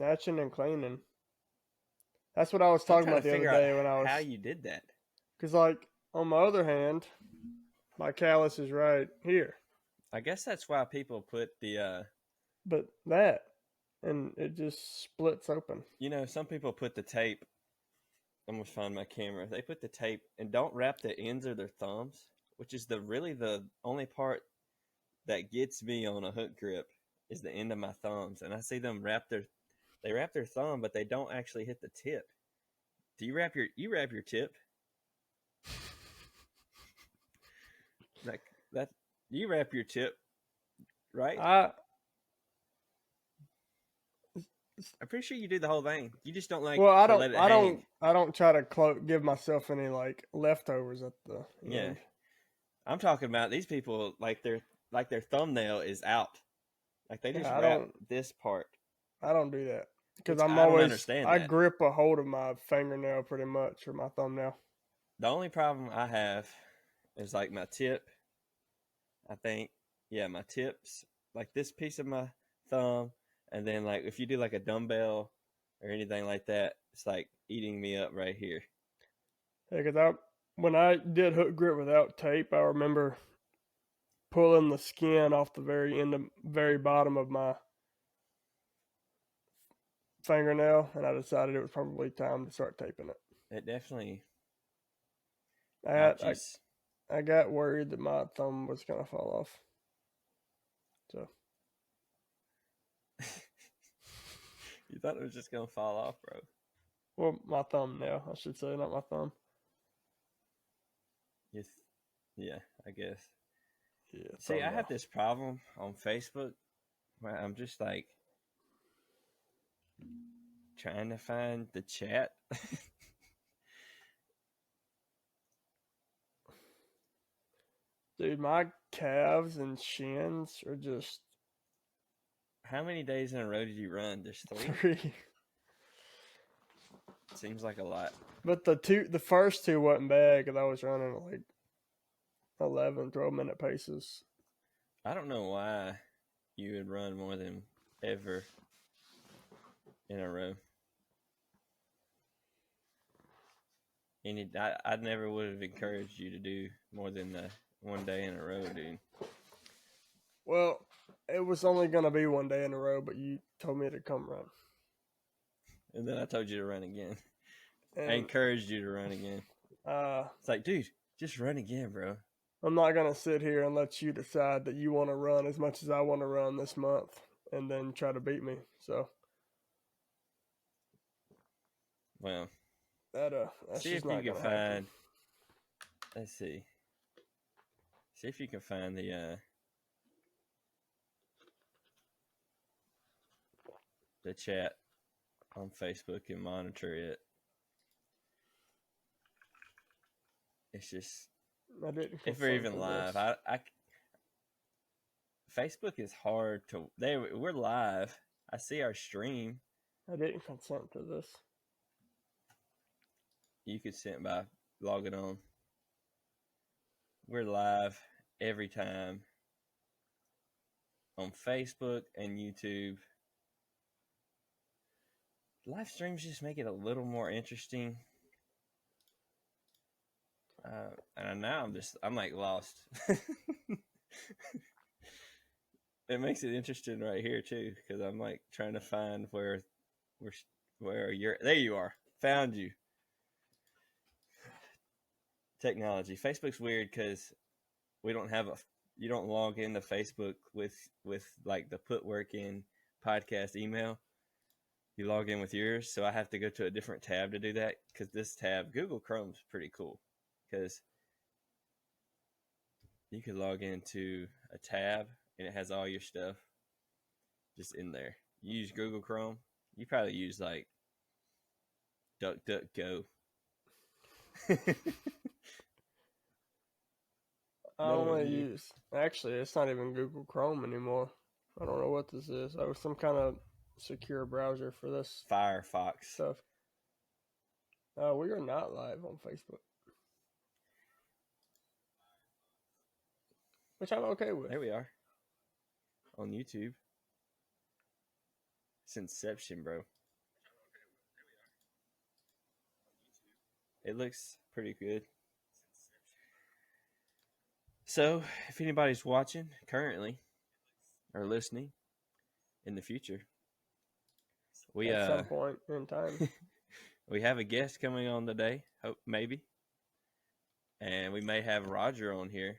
snatching and cleaning. That's what I was I'm talking trying about to the other figure out day when I how was, you did that. because like on my other hand, my callus is right here, I guess that's why people put the, but that, and it just splits open. some people put the tape. I'm gonna find my camera. They put the tape and don't wrap the ends of their thumbs, which is the only part that gets me on a hook grip is the end of my thumbs. And I see them they wrap their thumb, but they don't actually hit the tip. Do you wrap your tip? Like that you wrap your tip, right? I I'm pretty sure you do the whole thing. You just don't like well, to let it hang. I don't try to give myself any like leftovers at the Yeah. end. I'm talking about these people like their thumbnail is out. Like they just Yeah, wrap this part. I don't do that because Which I don't understand I that. grip a hold of my fingernail pretty much or my thumbnail. The only problem I have is like my tip. I think, yeah, my tips, like this piece of my thumb, and then like if you do like a dumbbell or anything like that, it's like eating me up right here. Yeah, because when I did hook grip without tape, I remember pulling the skin off the very bottom of my fingernail, and I decided it was probably time to start taping it. It definitely I had, I, ouchies. I got worried that my thumb was gonna fall off. So You thought it was just gonna fall off, bro. well, my thumbnail, I should say, not my thumb. Yes, yeah, I guess. Yeah, See, I thumbnail. have this problem on Facebook where I'm just like trying to find the chat. Dude, my calves and shins are just How many days in a row did you run? Just 3? three. Seems like a lot. But the first two wasn't bad because I was running at like 11, 12-minute paces. I don't know why you would run more than ever in a row. I never would have encouraged you to do more than 1 day in a row, dude. Well, it was only gonna be 1 day in a row, but you told me to come run. And then I told you to run again. I And encouraged you to run again. It's like, dude, just run again, bro. I'm not gonna sit here and let you decide that you want to run as much as I want to run this month, and then try to beat me. So Well, that's see just if you not can gonna happen. find. Let's see. See if you can find the chat on Facebook and monitor it. It's just I didn't. if we're even for live, this. Facebook is hard to. We're live. I see our stream. I didn't consent to this. You could send by logging on. We're live every time on Facebook and YouTube. Live streams just make it a little more interesting. And now I'm like lost. It makes it interesting right here too, because I'm like trying to find where you're. There you are. Found you. Technology. Facebook's weird because we don't have you don't log into Facebook with like the put work in podcast email. You log in with yours, so I have to go to a different tab to do that because this tab, Google Chrome's pretty cool because you could log into a tab and it has all your stuff just in there. You use Google Chrome. You probably use like DuckDuckGo. I only use. Actually, it's not even Google Chrome anymore. I don't know what this is. I was some kind of secure browser for this Firefox stuff. We are not live on Facebook, which I'm okay with. There we are on YouTube. It's Inception, bro. It looks pretty good. So, if anybody's watching currently or listening in the future, we At some point in time. we have a guest coming on today. Hope maybe, and we may have Roger on here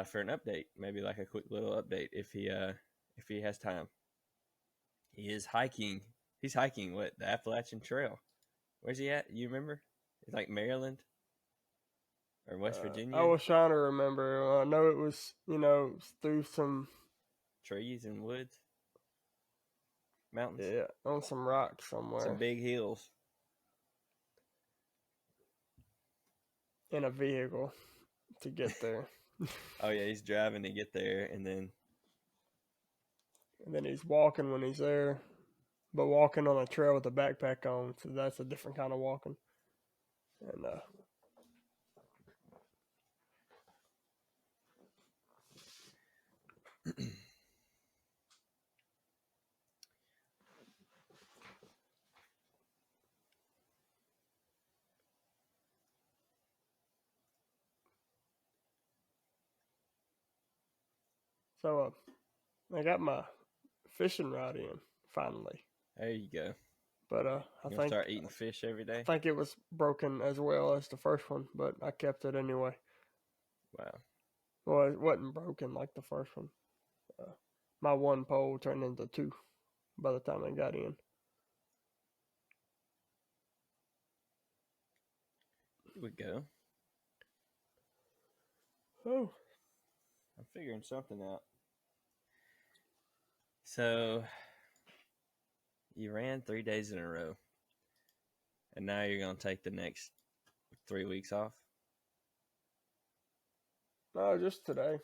for an update. Maybe like a quick little update if he has time. He is hiking. He's hiking what, the Appalachian Trail. Where's he at? You remember? It's like Maryland or West Virginia. I was trying to remember. I know it was, through some trees and woods, mountains. Yeah, on some rocks somewhere. Some big hills. In a vehicle to get there. Oh yeah, he's driving to get there, and then he's walking when he's there, but walking on a trail with a backpack on, so that's a different kind of walking. And so I got my fishing rod in finally. There you go. But I think start eating fish every day. I think it was broken as well as the first one, but I kept it anyway. Wow. Well, it wasn't broken like the first one. My one pole turned into two by the time I got in. Here we go. Oh. I'm figuring something out. So, you ran 3 days in a row, and now you're going to take the next 3 weeks off? No, just today.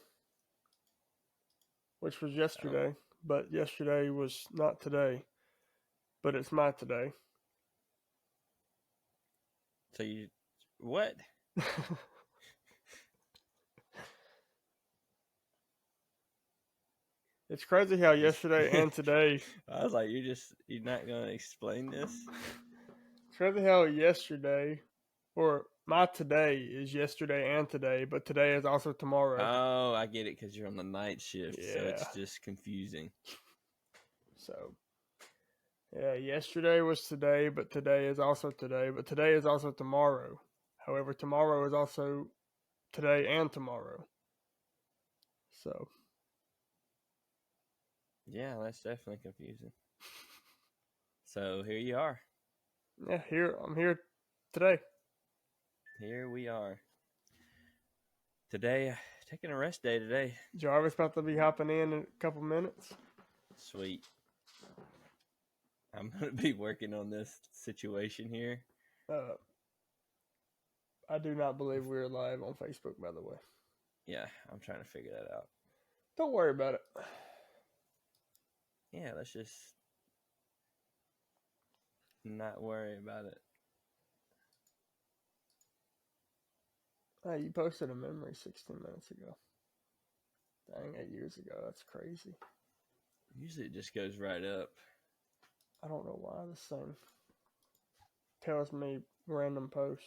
Which was yesterday, but yesterday was not today, but it's my today. So you, what? It's crazy how yesterday and today. I was like, you're not going to explain this? It's crazy how yesterday, or my today is yesterday and today, but today is also tomorrow. Oh, I get it, because you're on the night shift, Yeah. so it's just confusing. So, yeah, yesterday was today, but today is also today, but today is also tomorrow. However, tomorrow is also today and tomorrow. So. Yeah, that's definitely confusing. So here you are. Yeah, I'm here today. Here we are. Today, taking a rest day today. Jarvis about to be hopping in a couple minutes. Sweet. I'm going to be working on this situation here. I do not believe we're live on Facebook, by the way. Yeah, I'm trying to figure that out. Don't worry about it. Yeah, let's just not worry about it. Hey, you posted a memory 16 minutes ago. Dang, 8 years ago. That's crazy. Usually it just goes right up. I don't know why this thing tells me random post.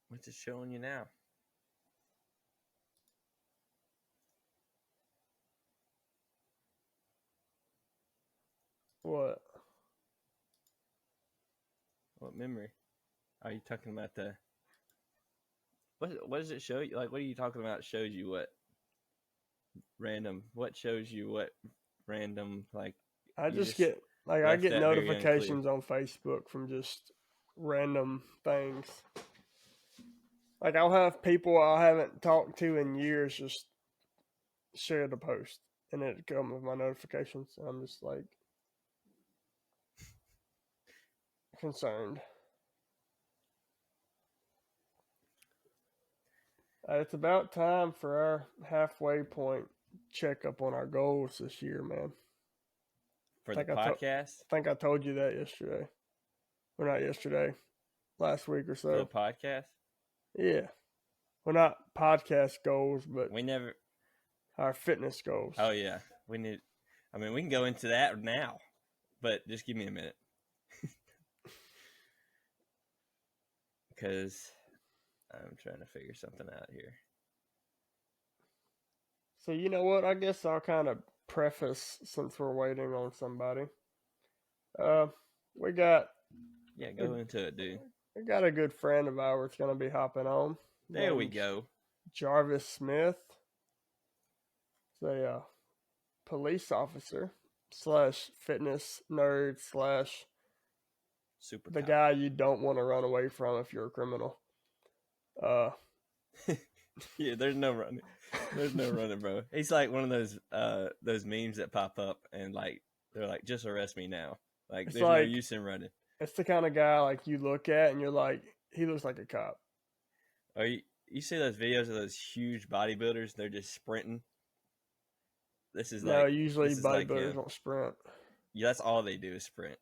What's it showing you now? What? What memory? Are you talking about the... What does it show you? Like, what are you talking about? It shows you what? Random. What shows you what random, like... I just get... Like, I get notifications on Facebook from just random things. Like, I'll have people I haven't talked to in years just share the post. And it comes with my notifications. And I'm just, like, concerned. It's about time for our halfway point checkup on our goals this year, man. For the podcast? I think I told you that yesterday. Well, not yesterday. last week or for the so. podcast. Yeah. Well, not podcast goals, but We never. our fitness goals. Oh yeah, we need. I mean, we can go into that now, but just give me a minute, because I'm trying to figure something out here. So you know what? I guess I'll kind of preface since we're waiting on somebody. We got Go into it, dude. we got a good friend of ours gonna be hopping on. There we go. Jarvis Smith. He's a police officer / fitness nerd / Super. The guy you don't want to run away from if you're a criminal. Yeah, there's no running. There's no running, bro. He's like one of those memes that pop up and like they're like, just arrest me now. Like there's no use in running. It's the kind of guy like you look at and you're like, he looks like a cop. Oh, you see those videos of those huge bodybuilders? They're just sprinting. This is no, usually bodybuilders don't sprint. Yeah, that's all they do is sprint.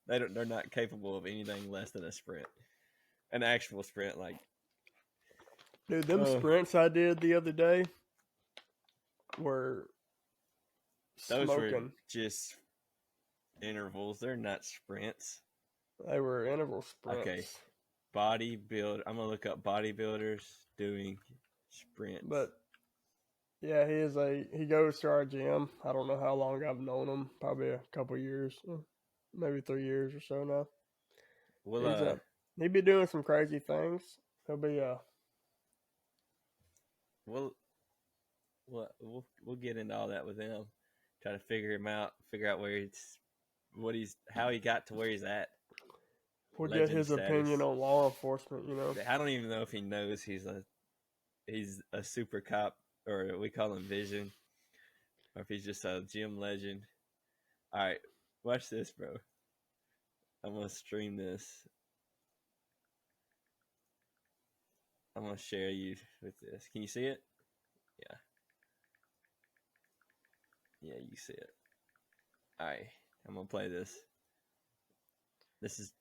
They're not capable of anything less than a sprint, an actual sprint. Like, dude, them sprints I did the other day were those smoking. were just intervals. They're not sprints. They were interval sprints. Okay, bodybuild. I'm gonna look up bodybuilders doing sprints. But yeah, he goes to our gym. I don't know how long I've known him. Probably a couple years, maybe 3 years or so now. Well, he'd be doing some crazy things. He'll be we'll get into all that with him. Try to figure him out. Figure out how he got to where he's at. We'll get his opinion on law enforcement. You know, I don't even know if he knows he's a super cop, or we call him Vision, or if he's just a gym legend. All right, watch this, bro. I'm gonna stream this. I'm gonna share you with this. Can you see it? Yeah, you see it. All right, I'm gonna play this. This is.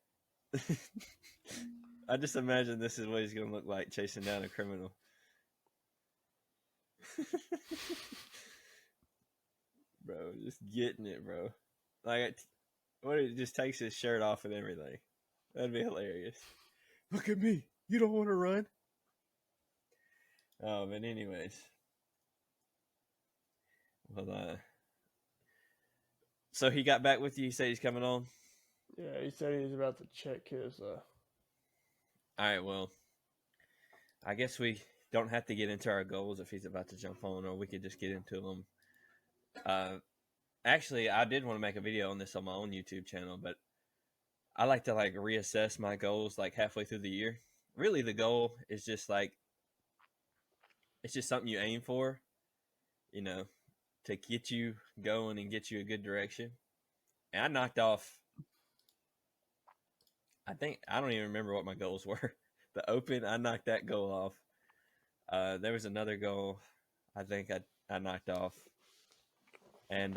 I just imagine this is what he's gonna look like chasing down a criminal. Bro, just getting it, bro. Like, it just takes his shirt off and everything. That'd be hilarious. Look at me. You don't want to run? Oh, but anyways. Well, so he got back with you? He said he's coming on? Yeah, he said he was about to check his... All right, well, I guess we don't have to get into our goals if he's about to jump on, or we could just get into them. Actually, I did want to make a video on this on my own YouTube channel, but I like to like reassess my goals like halfway through the year. Really, the goal is just like, it's just something you aim for, you know, to get you going and get you a good direction. And I knocked off, I don't even remember what my goals were. The Open, I knocked that goal off. There was another goal I think I knocked off. And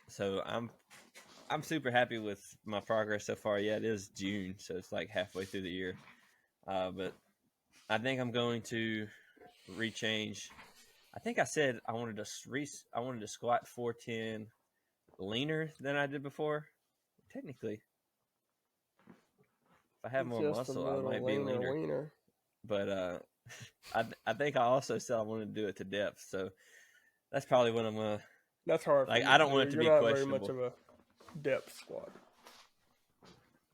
so I'm super happy with my progress so far. Yeah, it is June, so it's like halfway through the year. But I think I'm going to rechange. I think I said I wanted to squat 410 leaner than I did before. Technically, if I have more muscle, I might be leaner. But I think I also said I wanted to do it to depth. So that's probably what I'm gonna. That's hard. Like, I don't want it to be questionable. Very much of a depth squat.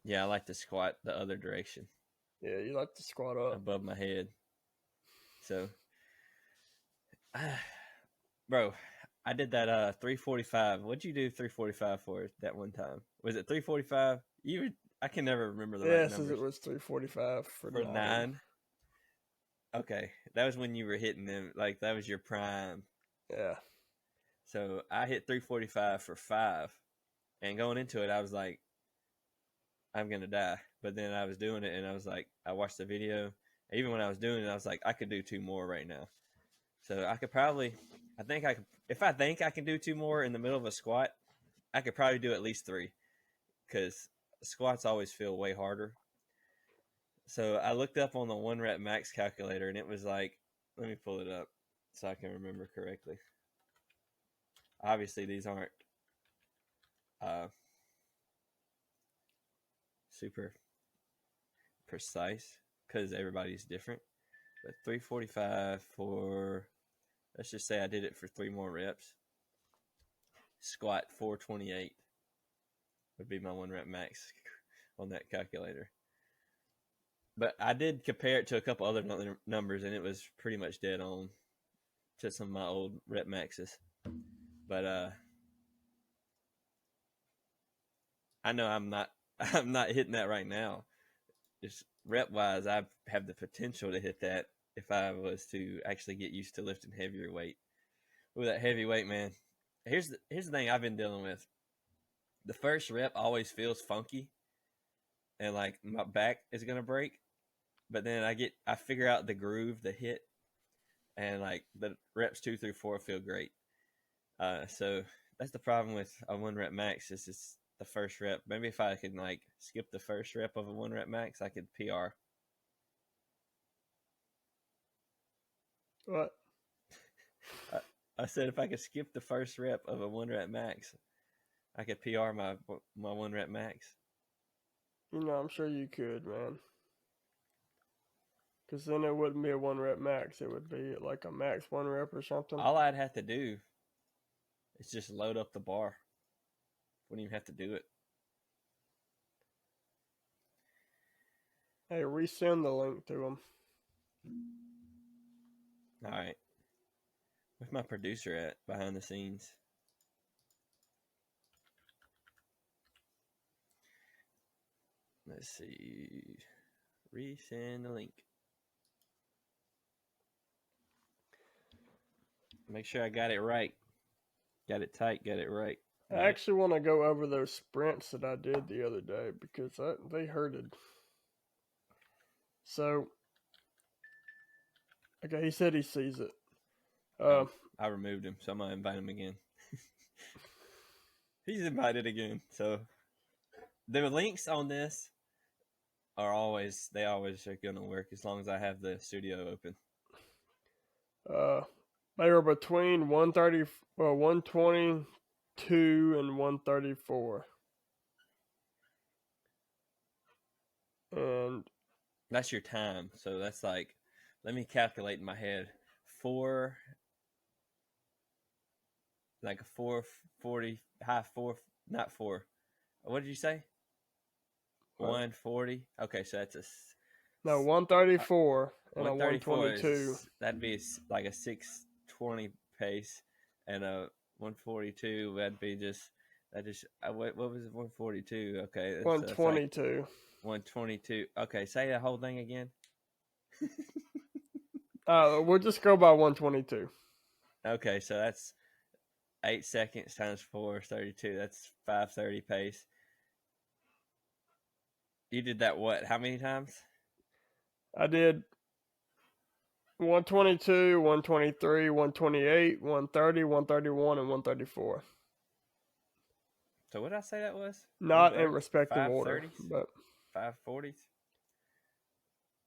Yeah, I like to squat the other direction. Yeah, you like to squat up above my head. So, bro, I did that 345. What'd you do 345 for that one time? Was it 345? I can never remember the right numbers. Yes, it was 345 for 9. Okay, that was when you were hitting them. Like, that was your prime. Yeah. So I hit 345 for 5, and going into it, I was like, I'm gonna die. But then I was doing it, and I was like, I watched the video. Even when I was doing it, I was like, I could do 2 more right now. So I could probably, if I think I can do 2 more in the middle of a squat, I could probably do at least 3, because squats always feel way harder. So I looked up on the 1 rep max calculator, and it was like, let me pull it up so I can remember correctly. Obviously, these aren't super precise because everybody's different. But 345 for, let's just say I did it for 3 more reps. Squat 428 would be my 1 rep max on that calculator. But I did compare it to a couple other numbers, and it was pretty much dead on to some of my old rep maxes. But I know I'm not hitting that right now. Just rep wise, I have the potential to hit that if I was to actually get used to lifting heavier weight. With that heavy weight, man, here's the thing I've been dealing with. The first rep always feels funky, and like my back is gonna break. But then I figure out the groove, the hit, and like the reps 2 through 4 feel great. So that's the problem with a 1 rep max. Is it's the first rep. Maybe if I could like skip the first rep of a 1 rep max, I could PR. What? I said if I could skip the first rep of a 1 rep max, I could PR my 1 rep max. You know, I'm sure you could, man. Because then it wouldn't be a 1 rep max. It would be like a max 1 rep or something. All I'd have to do is just load up the bar. Wouldn't even have to do it. Hey, resend the link to them. All right. Where's my producer at behind the scenes? Let's see. Resend the link. Make sure I got it right. Got it tight, got it right. I actually want to go over those sprints that I did the other day because they hurted. So, okay, he said he sees it. I removed him, so I'm going to invite him again. He's invited again. So, the links on this are always going to work as long as I have the studio open. They were between 122 and 134. And that's your time. So that's like, let me calculate in my head. 440, high 4, not 4. What did you say? 140. Okay, so that's 134 and a 122. That'd be like a 620 pace, and a 142. That'd be what was it? 142. Okay, 122. 122. Okay, say the whole thing again. We'll just go by 122. Okay, so that's 8 seconds times 4 is 32. That's 530 pace. You did that what? How many times? I did 122, 123, 128, 130, 131, and 134. So what did I say that was? Not in respective order, but 540s.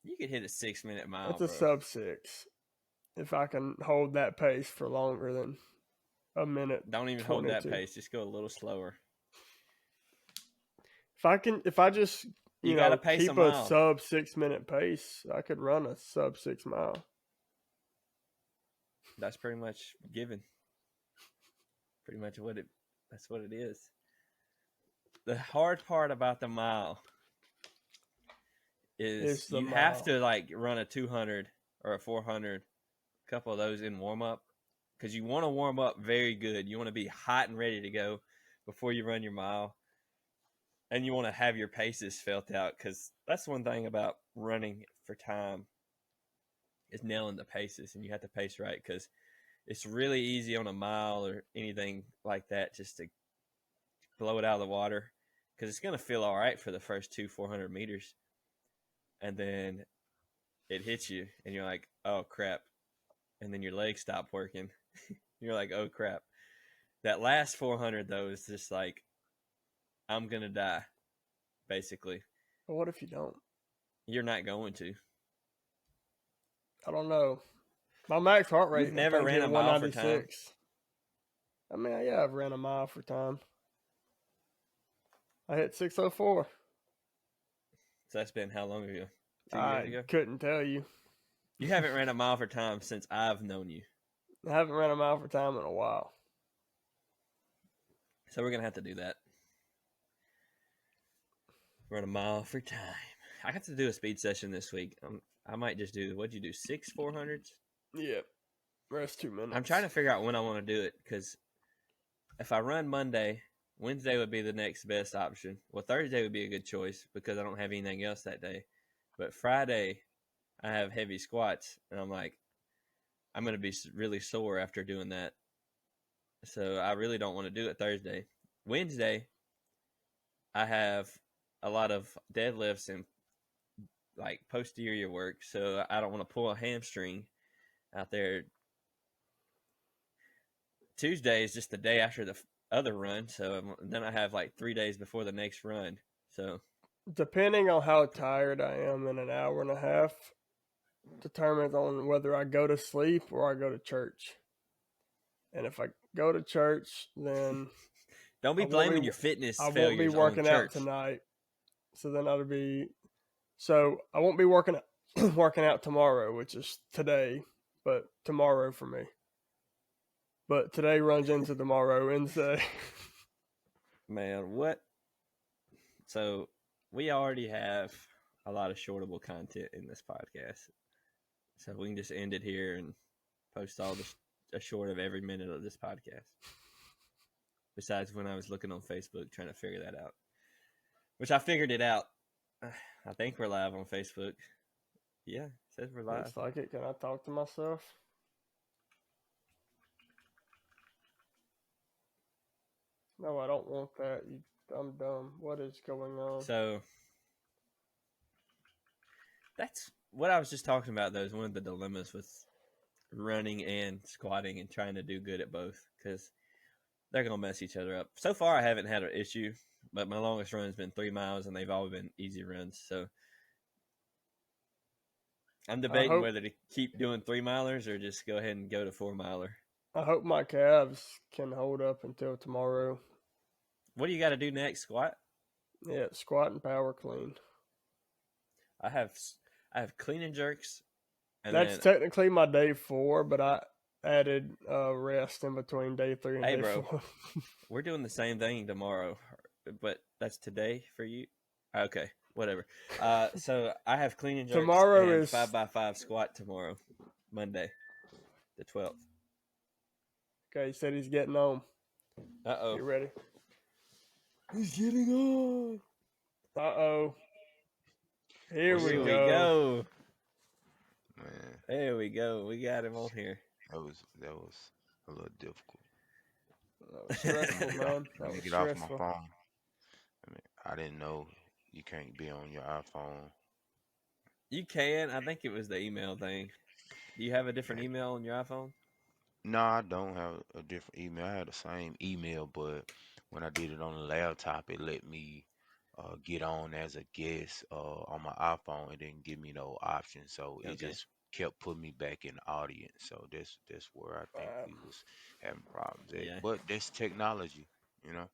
You could hit a 6-minute mile. It's a sub 6. If I can hold that pace for longer than a minute. Don't even 22. Hold that pace. Just go a little slower. If I just you know keep a sub 6-minute pace, I could run a sub 6 mile. That's pretty much given. Pretty much that's what it is. The hard part about the mile is you have to like run a 200 or a 400, a couple of those in warm up, because you want to warm up very good. You want to be hot and ready to go before you run your mile, and you want to have your paces felt out, because that's one thing about running for time is nailing the paces, and you have to pace right, because it's really easy on a mile or anything like that just to blow it out of the water, because it's going to feel all right for the first 400 meters, and then it hits you and you're like, oh crap, and then your legs stop working. You're like, oh crap. That last 400 though is just like, I'm gonna die basically. But what if you don't? You're not going to. I don't know. My max heart rate. You've never ran a mile for time? I mean, yeah, I've ran a mile for time. I hit 6:04. So that's been how long ago? 2 years ago? Couldn't tell you. You haven't ran a mile for time since I've known you. I haven't ran a mile for time in a while. So we're going to have to do that. Run a mile for time. I have to do a speed session this week. I might just do, what'd you do, 6 400s? Yep. Rest 2 minutes. I'm trying to figure out when I want to do it, because if I run Monday, Wednesday would be the next best option. Well, Thursday would be a good choice because I don't have anything else that day. But Friday, I have heavy squats, and I'm like, I'm going to be really sore after doing that. So I really don't want to do it Thursday. Wednesday, I have a lot of deadlifts and like posterior work, so I don't want to pull a hamstring out there. Tuesday is just the day after the other run, so then I have like 3 days before the next run. So depending on how tired I am in an hour and a half determines on whether I go to sleep or I go to church. And if I go to church, then don't be blaming your fitness failures I won't be working out tonight. So then I won't be working out tomorrow, which is today, but tomorrow for me. But today runs into tomorrow, Wednesday. Man, what? So we already have a lot of shortable content in this podcast. So we can just end it here and post all a short of every minute of this podcast. Besides when I was looking on Facebook trying to figure that out. Which I figured it out. I think we're live on Facebook. Yeah, it says we're live. Looks like it. Can I talk to myself? No, I don't want that. I'm dumb. What is going on? So that's what I was just talking about, though, is one of the dilemmas with running and squatting and trying to do good at both, because they're going to mess each other up. So far, I haven't had an issue, but my longest run has been 3 miles, and they've all been easy runs. So I'm debating whether to keep doing 3-milers or just go ahead and go to 4-miler. I hope my calves can hold up until tomorrow. What do you got to do next? Squat? Yeah, squat and power clean. I have clean and jerks. And that's technically my day 4, but I added rest in between day 3 and day 4. We're doing the same thing tomorrow, but that's today for you? Okay, whatever. So I have clean and jerks tomorrow and is 5x5 squat tomorrow, Monday, the 12th. Okay, he said he's getting on. Uh-oh. You ready? He's getting on. Uh-oh. Here we go. Man. There we go. We got him on here. That was a little difficult. That was stressful, man. That was get stressful. off my phone. I didn't know you can't be on your iPhone. You can. I think it was the email thing. Do you have a different email on your iPhone? No, I don't have a different email. I had the same email, but when I did it on the laptop, it let me get on as a guest on my iPhone. It didn't give me no option, so it just kept putting me back in the audience. So that's where I think we was having problems at. Yeah. But that's technology, you know.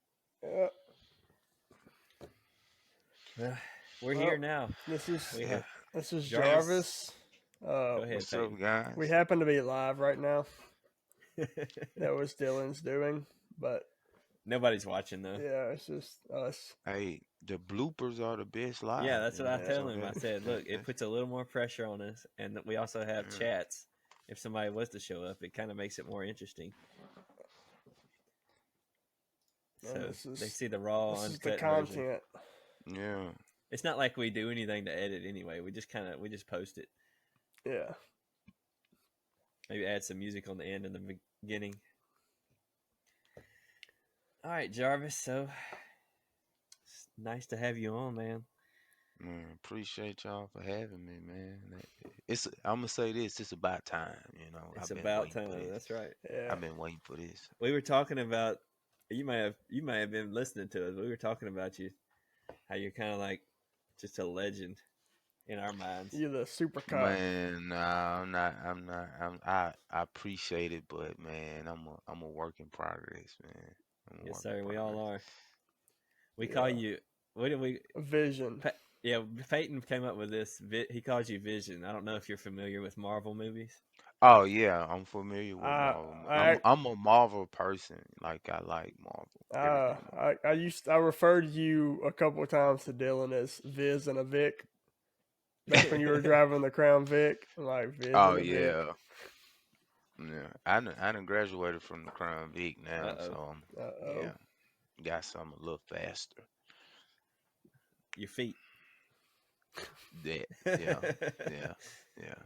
Yeah. We're here now. This is Jarvis. Jarvis. Go ahead, what's up, guys? We happen to be live right now. That was Dylan's doing, but nobody's watching though. Yeah, it's just us. Hey, the bloopers are the best live. Yeah, that's what I tell him. I said, look, it puts a little more pressure on us, and we also have chats. If somebody was to show up, it kind of makes it more interesting. So they see the raw, uncut content. Version. Yeah, it's not like we do anything to edit anyway. We just post it. Yeah. Maybe add some music on the end and the beginning. All right, Jarvis. So it's nice to have you on, man. Appreciate y'all for having me, man. I'm gonna say this: it's about time, you know. It's about time. That's right. Yeah. I've been waiting for this. We were talking about. You may have been listening to us. We were talking about you How you're kind of like just a legend in our minds. You're the super cop. Man, nah, I'm not. I appreciate it, but man, I'm a work in progress, man. I'm a Yes, work in sir. We all progress. are. We call Yeah. you. What did we? Vision. Yeah, Peyton came up with this. He calls you Vision. I don't know if you're familiar with Marvel movies. Oh yeah, I'm familiar with I Marvel. I I'm a Marvel person. Like I like Marvel. Everything Marvel. I referred you a couple of times to Dylan as Viz and a Vic. Back when you were driving the Crown Vic, I'm like Viz Oh and a Vic. yeah, yeah. I done graduated from the Crown Vic Uh now, oh. so Uh-oh. yeah, got something a little faster. Your feet. That We yeah, yeah, yeah.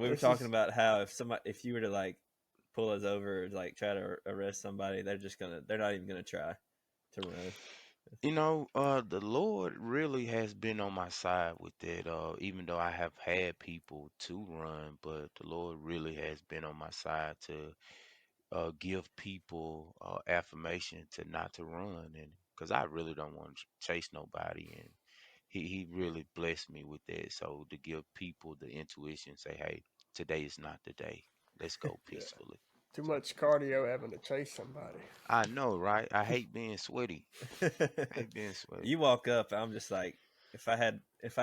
were This talking is about how if you were to like pull us over, like try to arrest somebody, they're not even gonna try to run. You know, the Lord really has been on my side with that. Even though I have had people to run, but the Lord really has been on my side to give people affirmation to not to run, and because I really don't want to chase nobody, and he really blessed me with that. So to give people the intuition, say, hey, today is not the day. Let's go yeah. peacefully. Too So much cardio having to chase somebody. I know, right? I hate being sweaty. I hate being sweaty. You walk up, I'm just like, if I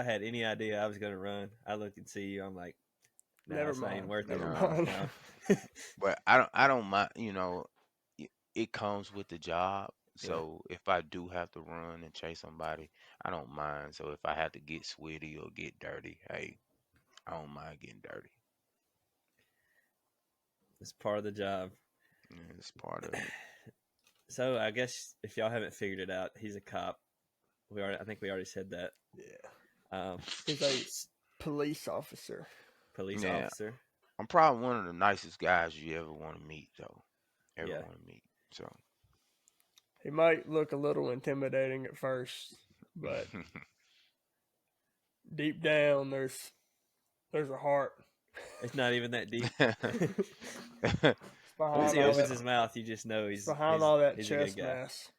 had any idea I was gonna run, I look and see you. I'm like, nah, Never it's not even mind. worth it. Never No, mind. No. but I don't mind. It comes with the job. Yeah. So if I do have to run and chase somebody, I don't mind. So if I have to get sweaty or get dirty, hey, I don't mind getting dirty. It's part of the job. Yeah, it's part of it. So I guess if y'all haven't figured it out, he's a cop. I think we already said that. Yeah. Um, He's a police officer. police Yeah, officer. I'm probably one of the nicest guys you ever want to meet, though. Ever Yeah. want to meet. So, He might look a little intimidating at first, but deep down there's a heart. It's not even that deep. It's Once behind he all opens that. his mouth, you just know It's he's behind he's all that he's a good chest guy. mass.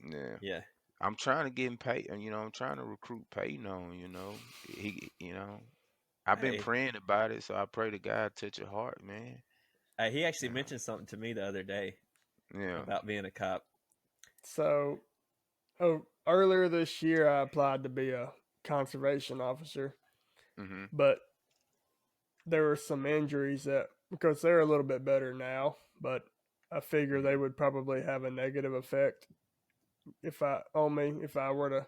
yeah. Yeah. I'm trying to get him paid. I'm trying to recruit Peyton on. I've been Hey, praying about it, so I pray to God touch your heart, man. he actually Yeah, mentioned something to me the other day yeah. about being a cop. So, earlier this year I applied to be a conservation officer, Mhm. but there were some injuries that because they're a little bit better now, but I figure they Mhm. would probably have a negative effect if I were to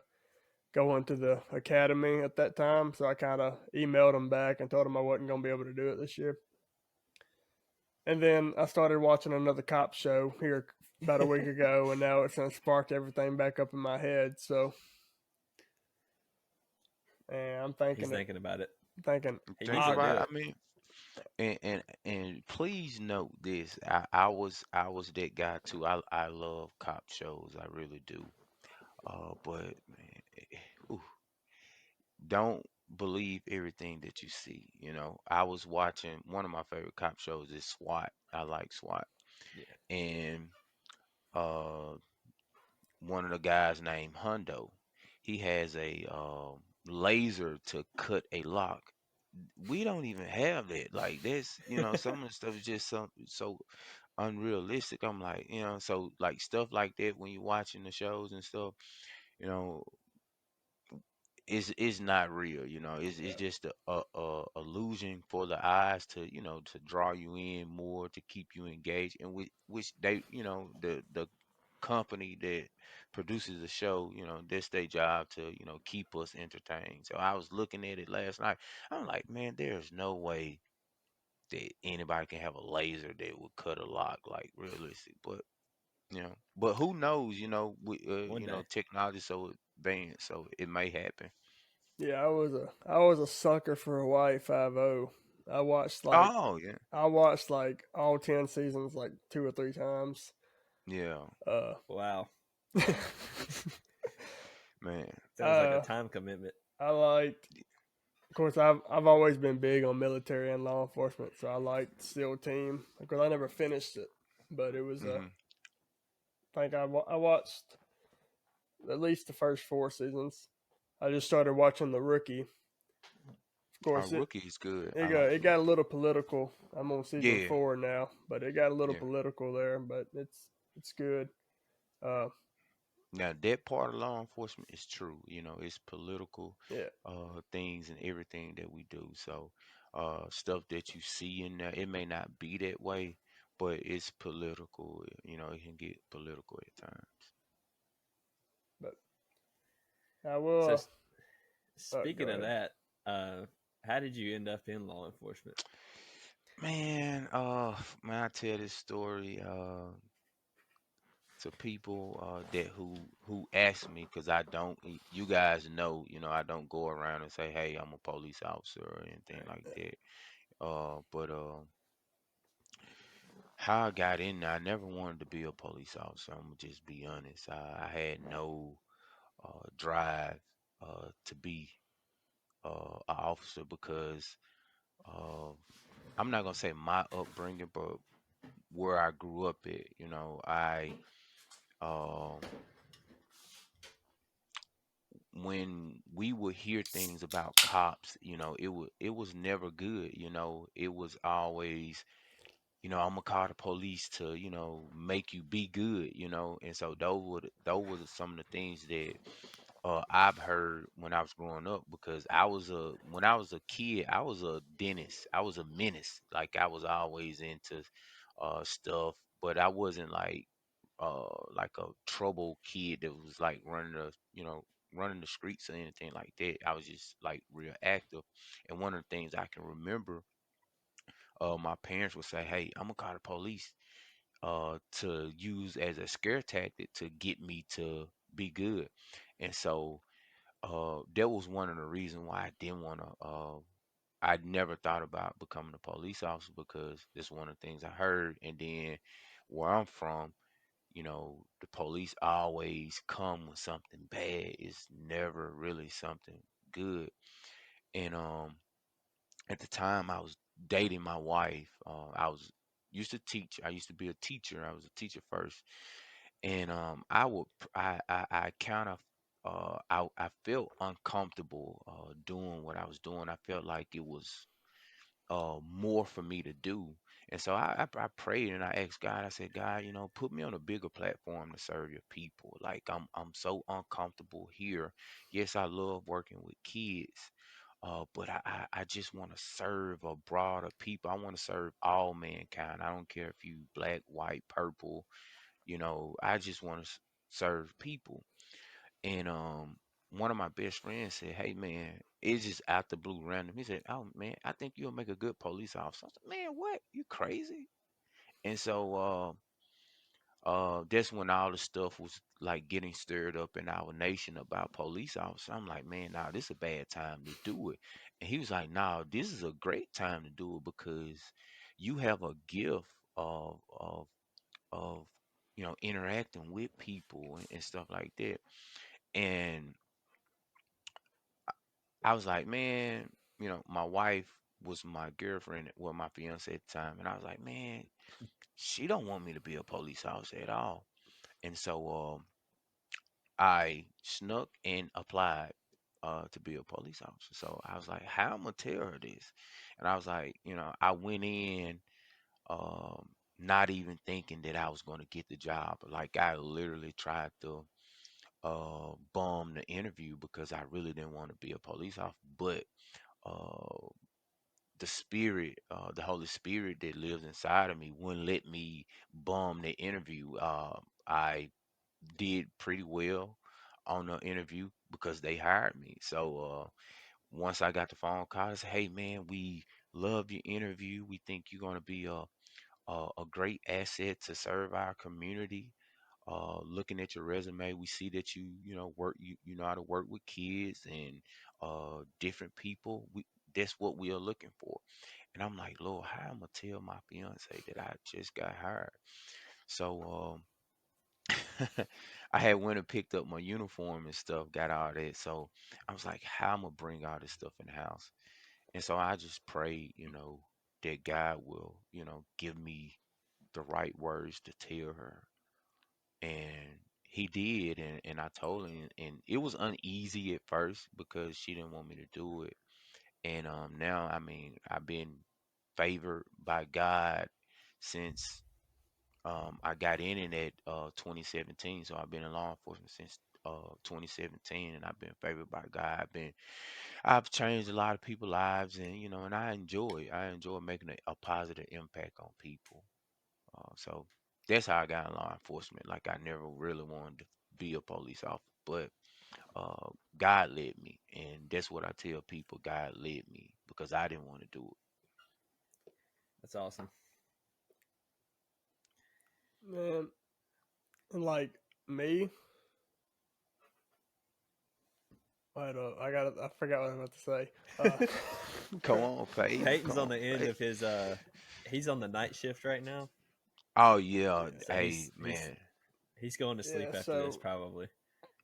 go into the academy at that time. So I kind of emailed them back and told them I wasn't going to be able to do it this year. And then I started watching another cop show here about a week ago, and now it's sparked everything back up in my head. So, and I'm He's thinking about it. thinking, He Think needs to I, do about it. it. I mean, and please note this. I was that guy too. I love cop shows. I really do. But man, ooh, don't believe everything that you see. I was watching one of my favorite cop shows is SWAT. I like SWAT, Yeah. and uh, one of the guys named Hundo, he has a laser to cut a lock. We don't even have that. Like this, some of the stuff is just so unrealistic. I'm like, so like stuff like that when you're watching the shows and stuff, you know, is not real. It's yeah, just a illusion for the eyes to draw you in more to keep you engaged, and which they the company that produces the show, that's their job to keep us entertained. So I was looking at it last night. I'm like, man, there's no way that anybody can have a laser that would cut a lock like realistic. But who knows? One day. Technology so advanced, so it may happen. yeah, I was a sucker for Hawaii Five O. I watched like Oh yeah, I watched like all 10 seasons like 2 or 3 times. yeah, Uh, Wow. man. Sounds like a uh, time commitment. I liked. Of course, I've always been big on military and law enforcement, so I liked SEAL Team. Of course, I never finished it, but it was Hmm. I think I watched at least the first 4 seasons. I just started watching The Rookie. Of course, it Rookie is good. it I got like it the got a Rookie. little political. I'm on season Yeah, 4 now, but it got a little yeah. political there. But it's good. Uh, Now that part of law enforcement is true. You know, it's political yeah, things and everything that we do. So stuff that you see in there, it may not be that way, but it's political. You know, it can get political at times. but I So, will. Go speaking of ahead. that, how did you end up in law enforcement? Man, I tell this story to people that who ask me because I don't. You guys know, you know, I don't go around and say, "Hey, I'm a police officer" or anything like that. But how I got in there, I never wanted to be a police officer. I'm gonna just be honest. I had no drive to be an officer because uh, I'm not gonna say my upbringing, but where I grew up at. You know, I um, when we would hear things about cops, you know, it was never good. You know, it was always, you know, I'm gonna call the police to, you know, make you be good, you know. And so those were some of the things that I've heard when I was growing up because when I was a kid, I was a dentist. I was a menace. Like I was always into stuff, but I wasn't like a trouble kid that was like running the streets or anything like that. I was just like real active. And one of the things I can remember, my parents would say, "Hey, I'm gonna call the police to use as a scare tactic to get me to be good." And so that was one of the reasons why I didn't want to. I never thought about becoming a police officer because it's one of the things I heard. And then where I'm from, you know, the police always come with something bad. It's never really something good. And at the time I was dating my wife. I was used to teach. I used to be a teacher. I was a teacher first, and I kind of I felt uncomfortable doing what I was doing. I felt like it was more for me to do. And so I prayed and I asked God, I said, God, you know, put me on a bigger platform to serve your people. Like I'm so uncomfortable here. Yes, I love working with kids, but I just want to serve a broader people. I want to serve all mankind. I don't care if you black, white, purple, you know, I just want to serve people. And one of my best friends said, "Hey man, it's just out the blue random." He said, "Oh man, I think you'll make a good police officer." I said, "Man, what? You crazy?" And so that's when all the stuff was like getting stirred up in our nation about police officers. I'm like, man, nah, this is a bad time to do it. And he was like, nah, this is a great time to do it because you have a gift of you know interacting with people and stuff like that. And I was like, man, you know, my wife was my girlfriend, well, my fiance at the time, and I was like, man, she don't want me to be a police officer at all. And so I snuck and applied to be a police officer. So I was like, how am I gonna tell her this? And I was like, you know, I went in um, not even thinking that I was going to get the job. Like I literally tried to bum the interview because I really didn't want to be a police officer, but uh, the spirit, the Holy Spirit that lives inside of me wouldn't let me bum the interview. I did pretty well on the interview because they hired me. So once I got the phone call, I said, "Hey man, we love your interview. We think you're gonna be a great asset to serve our community. Looking at your resume, we see that you know you know how to work with kids and different people. That's what we are looking for." And I'm like, Lord, how am I tell my fiance that I just got hired? So I had went and picked up my uniform and stuff, got all that. So I was like, how am I bring all this stuff in the house? And so I just prayed, you know, that God will, you know, give me the right words to tell her. And he did, and I told him, and it was uneasy at first because she didn't want me to do it. And now, I mean, I've been favored by God since I got in it at 2017. So I've been in law enforcement since 2017, and I've been favored by God. I've changed a lot of people's lives, and and I enjoy making a positive impact on people. So that's how I got in law enforcement. Like I never really wanted to be a police officer, but uh, God led me, and that's what I tell people. God led me because I didn't want to do it. That's awesome. Man, and like me, I forgot what I was about to say. Come on, Faith. Peyton's Come on on, the end Faith. of his he's on the night shift right now. Oh yeah, Yeah, So hey he's man. he's going to yeah. sleep after this So probably.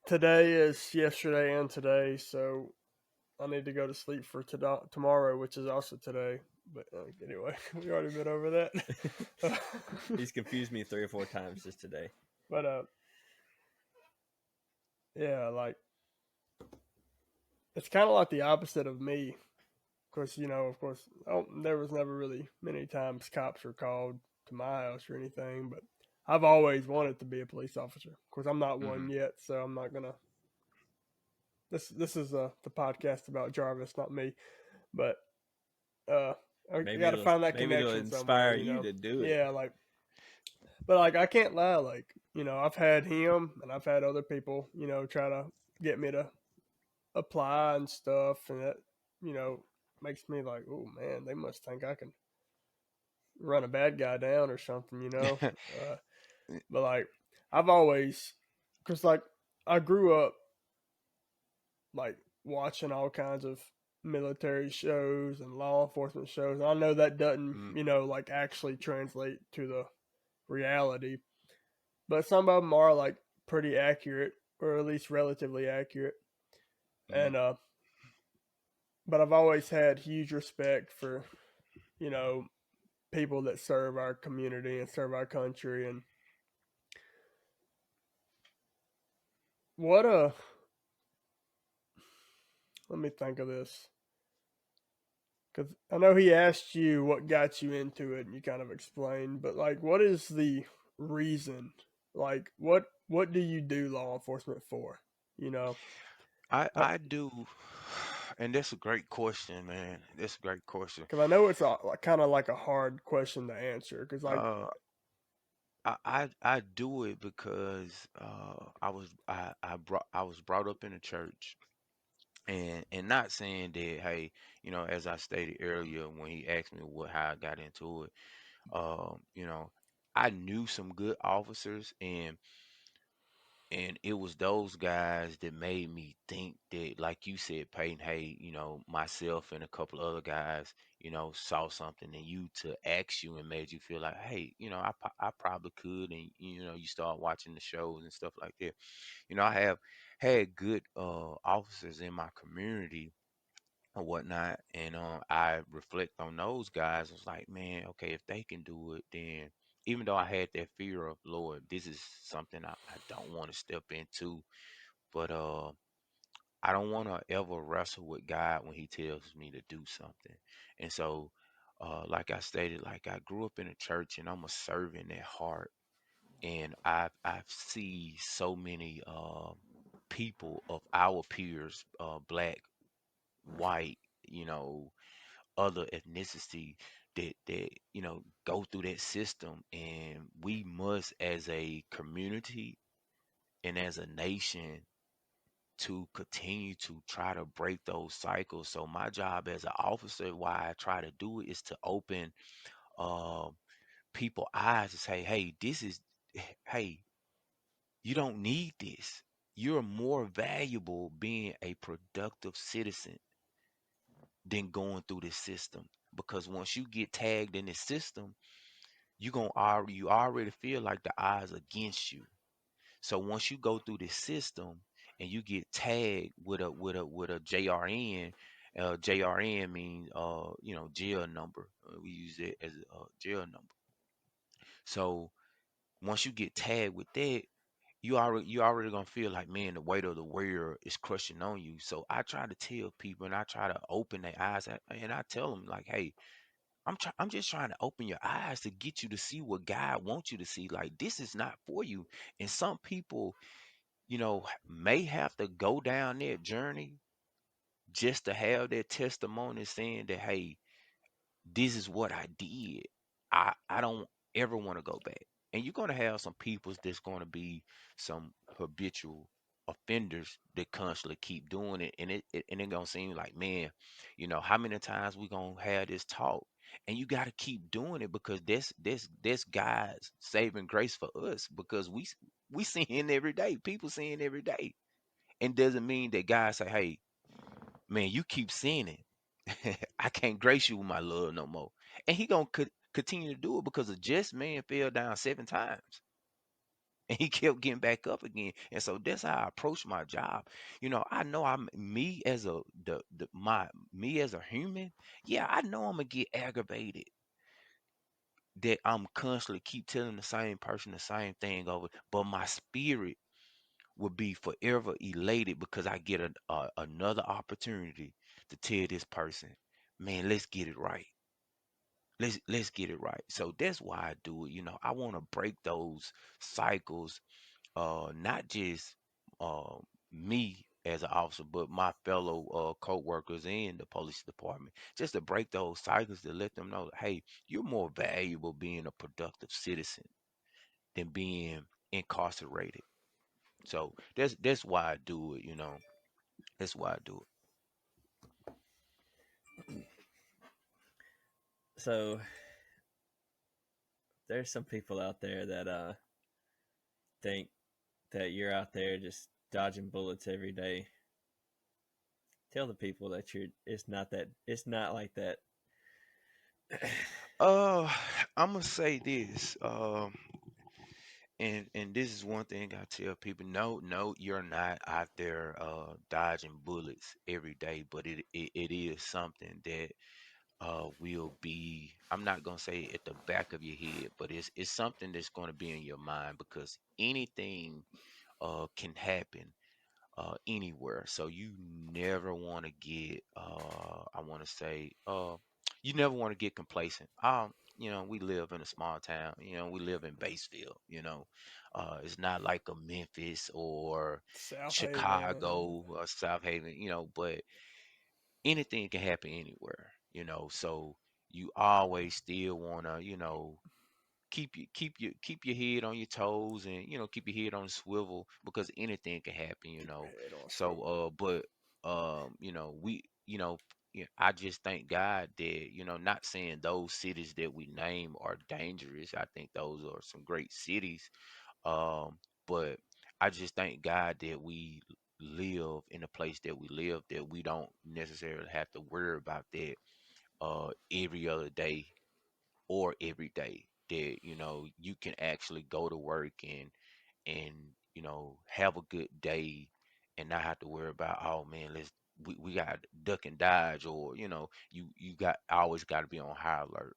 today is yesterday and today, so I need to go to sleep for tomorrow, which is also today. But anyway, we already been over that. He's confused me 3 or 4 times just today. But yeah, like it's kind of like the opposite of me. Of course, there was never really many times cops were called to my house or anything, but I've always wanted to be a police officer. Of course, I'm not one Hmm. yet, so I'm not gonna. This is the podcast about Jarvis, not me. But uh, I got to find that Maybe it'll connection inspire somewhere. you to do it. Yeah, but like I can't lie. I've had him and I've had other people, try to get me to apply and stuff, and that, you know, makes me like, oh man, they must think I can run a bad guy down or something. Uh, but like I've always, cause like I grew up like watching all kinds of military shows and law enforcement shows. And I know that doesn't, Mm, like actually translate to the reality, but some of them are like pretty accurate or at least relatively accurate. mm. And but I've always had huge respect for, you know, people that serve our community and serve our country. And what a let me think of this, because I know he asked you what got you into it, and you kind of explained. But like, what is the reason? Like, what do you do law enforcement for? You know, I do, and that's a great question, man. That's a great question. because I know it's kind of like a hard question to answer. Because like, Uh, I do it because I was brought up in a church, and not saying that, hey, as I stated earlier when he asked me how I got into it, you know, I knew some good officers, and it was those guys that made me think that, like you said, Peyton, hey, myself and a couple other guys, saw something in you to ask you and made you feel like, hey, I probably could. And, you start watching the shows and stuff like that. I have had good officers in my community or whatnot. And I reflect on those guys. I was like, man, okay, if they can do it, then even though I had that fear of, Lord, this is something I don't want to step into, but I don't want to ever wrestle with God when He tells me to do something. And so, like I stated, like I grew up in a church, and I'm a servant at heart, and I've see so many people of our peers, black, white, other ethnicity, that go through that system, and we must, as a community and as a nation, to continue to try to break those cycles. So my job as an officer, why I try to do it, is to open uh, people eyes to say, hey, hey, you don't need this. You're more valuable being a productive citizen than going through this system, because once you get tagged in this system, you already feel like the odds against you. So once you go through this system and you get tagged with a JRN, JRN means jail number. We use it as a jail number. So once you get tagged with that, you already gonna feel like, man, the weight of the world is crushing on you. So I try to tell people, and I try to open their eyes, and I tell them like, hey, I'm just trying to open your eyes to get you to see what God wants you to see. Like, this is not for you. And some people, may have to go down their journey just to have their testimony saying that, hey, this is what I did. I don't ever want to go back. And you're gonna have some peoples that's gonna be some habitual offenders that constantly keep doing it, and it gonna seem like, man, how many times we gonna have this talk? And you gotta keep doing it because this God's saving grace for us because we seeing every day, people seeing every day, and doesn't mean that God say, hey, man, you keep sinning. I can't grace you with my love no more. And he gonna continue to do it because a just man fell down 7 times and he kept getting back up again. And so that's how I approach my job. I know I'm me as me as a human. Yeah, I know I'm gonna get aggravated that I'm constantly keep telling the same person the same thing over, but my spirit would be forever elated because I get another opportunity to tell this person, man, let's get it right. Let's get it right. So that's why I do it. I want to break those cycles, not just uh, me as an officer, but my fellow co-workers in the police department, just to break those cycles to let them know, hey, you're more valuable being a productive citizen than being incarcerated. So that's why I do it. That's why I do So there's some people out there that think that you're out there just dodging bullets every day. Tell the people that it's not like that. it. Uh, I'm gonna say this. And this is one thing I tell people: no, no, you're not out there dodging bullets every day, but it is something that will be. I'm not gonna say at the back of your head, but it's something that's gonna be in your mind because anything can happen anywhere. So you never want to get I want to say you never want to get complacent. We live in a small town. We live in Batesville. It's not like a Memphis or South Haven. Chicago or South Haven. But anything can happen anywhere. So you always still wanna keep your head on your toes and keep your head on the swivel because anything can happen, Keep your head on so swivel. but we I just thank God that not saying those cities that we name are dangerous. I think those are some great cities, but I just thank God that we live in a place that we live, that we don't necessarily have to worry about that every other day or every day, that you can actually go to work and have a good day and not have to worry about, oh man, we got duck and dodge, or you got always got to be on high alert,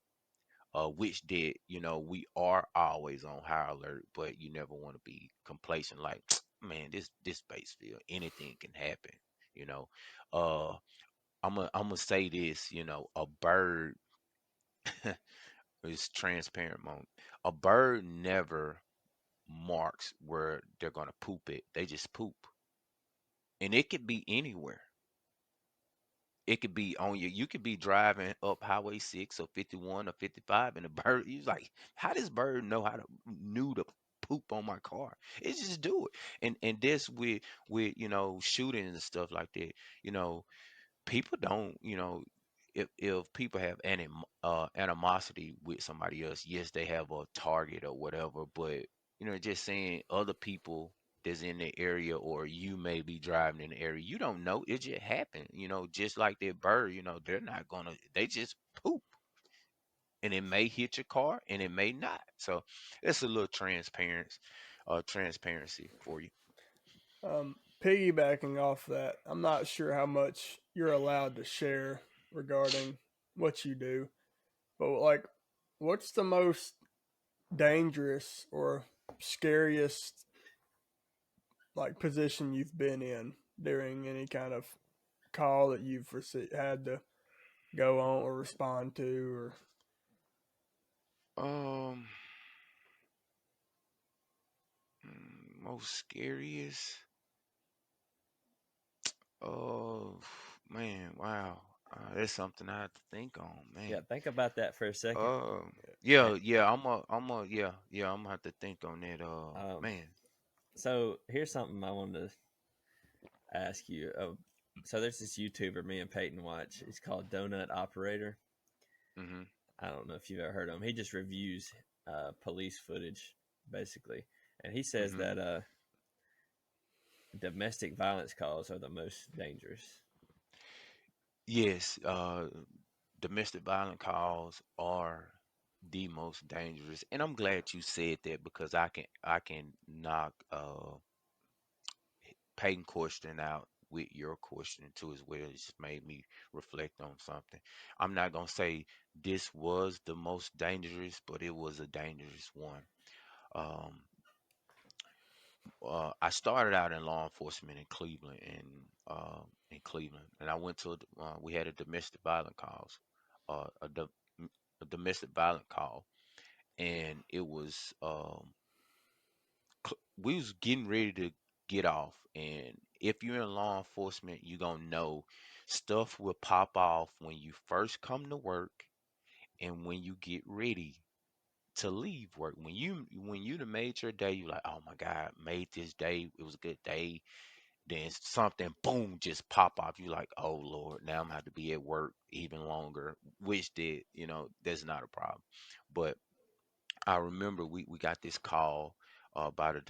which did we are always on high alert, but you never want to be complacent like, man, this base field, anything can happen, you know uh I'm gonna say this, a bird is transparent moment. A bird never marks where they're gonna poop it. They just poop. And it could be anywhere. It could be on you could be driving up Highway 6 or 51 or 55 and a bird, you like, how does bird know how to knew to poop on my car? It just do it. And this with shooting and stuff like that, you know, people don't, if people have animosity with somebody else, yes, they have a target or whatever, but just saying other people that's in the area, or you may be driving in the area, you don't know, it just happened, just like that bird, they're not gonna, they just poop, and it may hit your car and it may not. So it's a little transparency for you. Piggybacking off that, I'm not sure how much you're allowed to share regarding what you do, but like, what's the most dangerous or scariest like position you've been in during any kind of call that you've had to go on or respond to, or Um, Most scariest. Oh man, wow. That's something I have to think on, Yeah, man. think about that for a second. Um, Eh, yeah. Yeah. I'm gonna have to think on that. Um, Man. so here's something I wanted to ask you. So there's this YouTuber me and Peyton watch. He's called Donut Operator. Mm-hmm. I don't know if you've ever heard of him. He just reviews police footage, basically, and he says Mm-hmm. that domestic violence calls are the most dangerous. Yes. Domestic violence calls are the most dangerous, and I'm glad you said that because I can knock Peyton question out with your question too as well. It just made me reflect on something. I'm not gonna say this was the most dangerous, but it was a dangerous one. Um, I started out in law enforcement in Cleveland, and I went to we had a domestic violence calls, uh, a, do, a domestic violence call, and it was we was getting ready to get off, and if you're in law enforcement, you gonna know stuff will pop off when you first come to work and when you get ready to leave work. When you done made your day, you like, oh my God, made this day. It was a good day. Then something boom just pop off. You like, oh Lord, now I'm gonna have to be at work even longer. Which did, that's not a problem. But I remember we got this call about a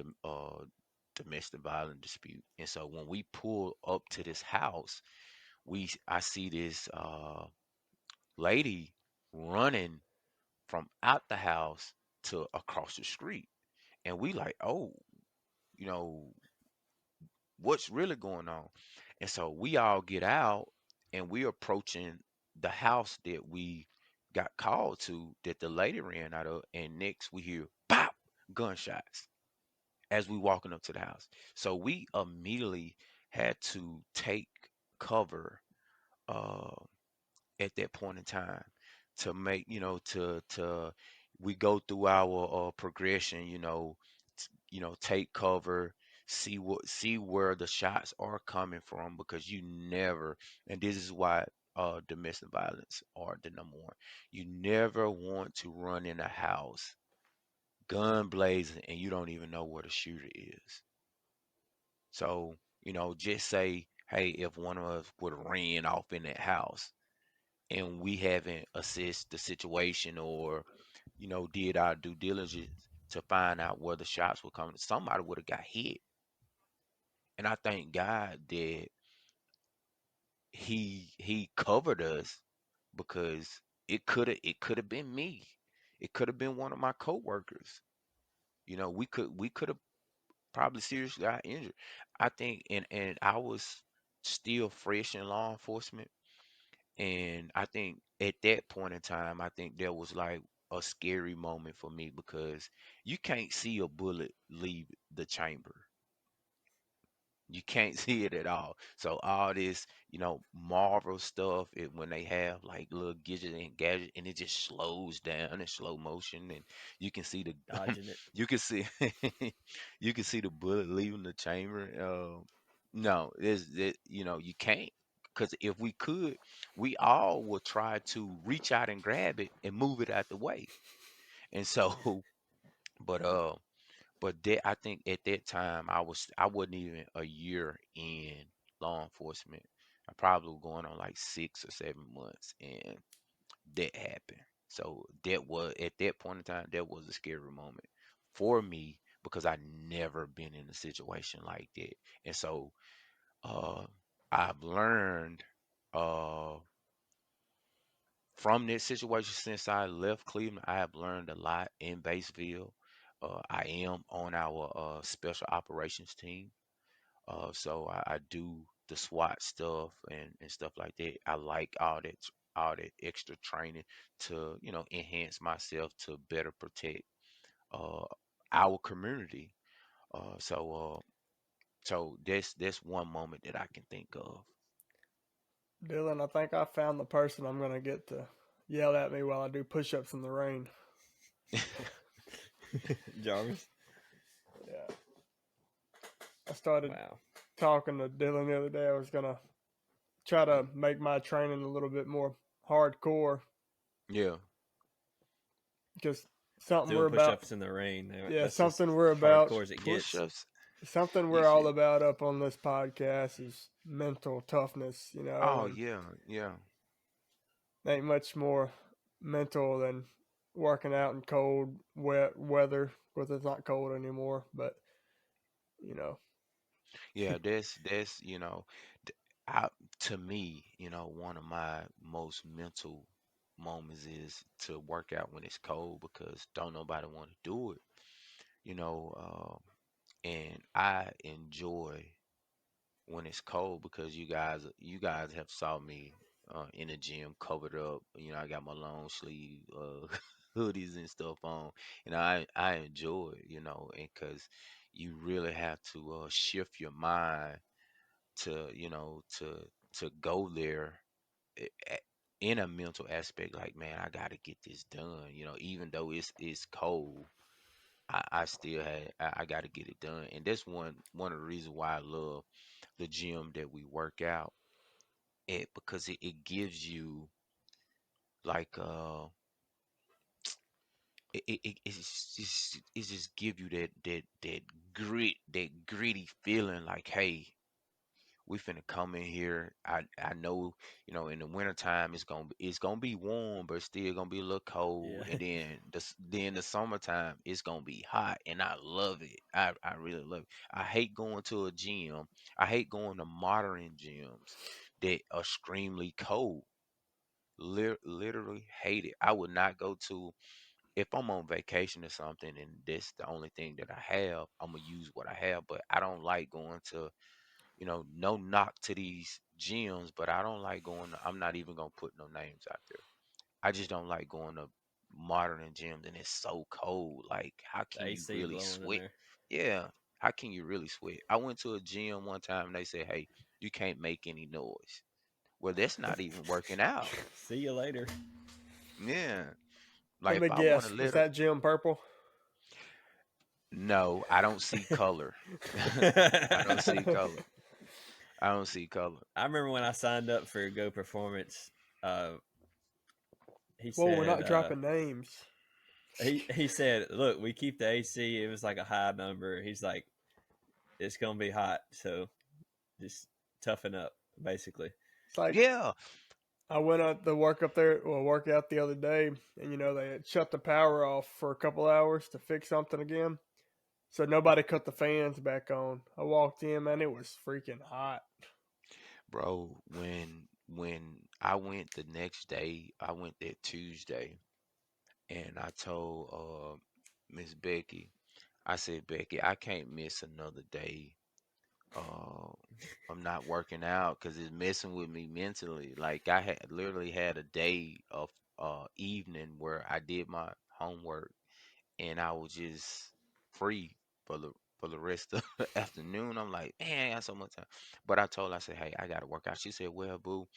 domestic violence dispute, and so when we pull up to this house, I see this lady running from out the house to across the street, and we like, oh, you know, what's really going on? And so we all get out, and we approaching the house that we got called to, that the lady ran out of, and next we hear pop gunshots as we walking up to the house. So we immediately had to take cover uh, at that point in time to make, to we go through our progression, take cover, see where the shots are coming from, because you never, and this is why domestic violence are the number one. You never want to run in a house gun blazing and you don't even know where the shooter is. So, just say, hey, if one of us would have ran off in that house and we haven't assessed the situation or, did our due diligence to find out where the shots were coming, somebody would have got hit. And I thank God that he covered us, because it could have been me. It could have been one of my coworkers. We could have probably seriously got injured. I think, and I was still fresh in law enforcement, and I think at that point in time, I think there was like a scary moment for me, because you can't see a bullet leave the chamber. You can't see it at all. So all this, Marvel stuff, when they have like little gadget, and it just slows down in slow motion, and you can see the, Dodging it. you can see, you can see the bullet leaving the chamber. No, you can't, because if we could, we all would try to reach out and grab it and move it out the way. And so, but that, I think at that time I wasn't even a year in law enforcement. I probably was going on like 6 or 7 months, and that happened. So that was, at that point in time, that was a scary moment for me, because I never been in a situation like that. And so uh I've learned uh from that situation. Since I left Cleveland, I have learned a lot in Batesville. I am on our special operations team. So I do the SWAT stuff and stuff like that. I like all that extra training to, enhance myself to better protect uh, our community. So So that's one moment that I can think of. Dylan, I think I found the person I'm gonna get to yell at me while I do push-ups in the rain. Jarvis. Yeah, I started Wow. talking to Dylan the other day. I was gonna try to make my training a little bit more hardcore Yeah. because something we're Doing about. push-ups in the rain. Yeah, That's as something we're about. hardcore as it gets. Push-ups. Something You we're all said, about up on this podcast is mental toughness. You know, oh and yeah, yeah. ain't much more mental than working out in cold, wet weather. Of course, it's not cold anymore, but you know, Yeah, that's th- I, to me, one of my most mental moments is to work out when it's cold because don't nobody want to do it, you know. And I enjoy when it's cold because you guys have saw me in the gym covered up. I got my long sleeve hoodies and stuff on, and I enjoy it, and because you really have to shift your mind to to go there i- a- in a mental aspect, like, man, I got to get this done, even though it's cold. I still had I got to get it done, and that's one of the reasons why I love the gym that we work out at, because it gives you like it just give you that gritty feeling, like, hey, we finna come in here. I know, in the wintertime it's gonna be warm, but it's still gonna be a little Yeah. cold. And then the summertime it's gonna be hot, and I love it. I really love it. I hate going to a gym. I hate going to modern gyms that are extremely cold. Literally hate it. I would not go to, if I'm on vacation or something and this the only thing that I have, I'm gonna use what I have. But I don't like going to, no knock to these gyms, but I don't like going I'm not even gonna put no names out there. I just don't like going to modern gyms and it's so cold. Like, how The can you AC really blowing in sweat? there. Yeah, how can you really sweat? I went to a gym one time and they said, hey, you can't make any noise. Well, that's not even working out. See you later. Yeah. let Like, me if I want to guess. Was let that Jim Purple? no, I don't see color. I don't see color. I don't see color. I remember when I signed up for Go Performance. Uh, he Whoa, we're said not dropping names. he said, "Look, we keep the AC. It was like a high number. He's like, it's gonna be hot, so just toughen up, basically." It's like Yeah, I went out to work up there, well, work out the other day, and they had shut the power off for a couple hours to fix something again. So nobody cut the fans back on. I walked in, man, it was freaking hot. bro. When I went the next day, I went that Tuesday, and I told Miss Becky, I said, Becky, I can't miss another day. Uh, I'm not working out because it's messing with me mentally. Like, I had literally had a day of evening where I did my homework and I was just free for the rest of the afternoon. I'm like, man, I got so much time. But I told her, I said, hey, I gotta work out. She said, well, boo,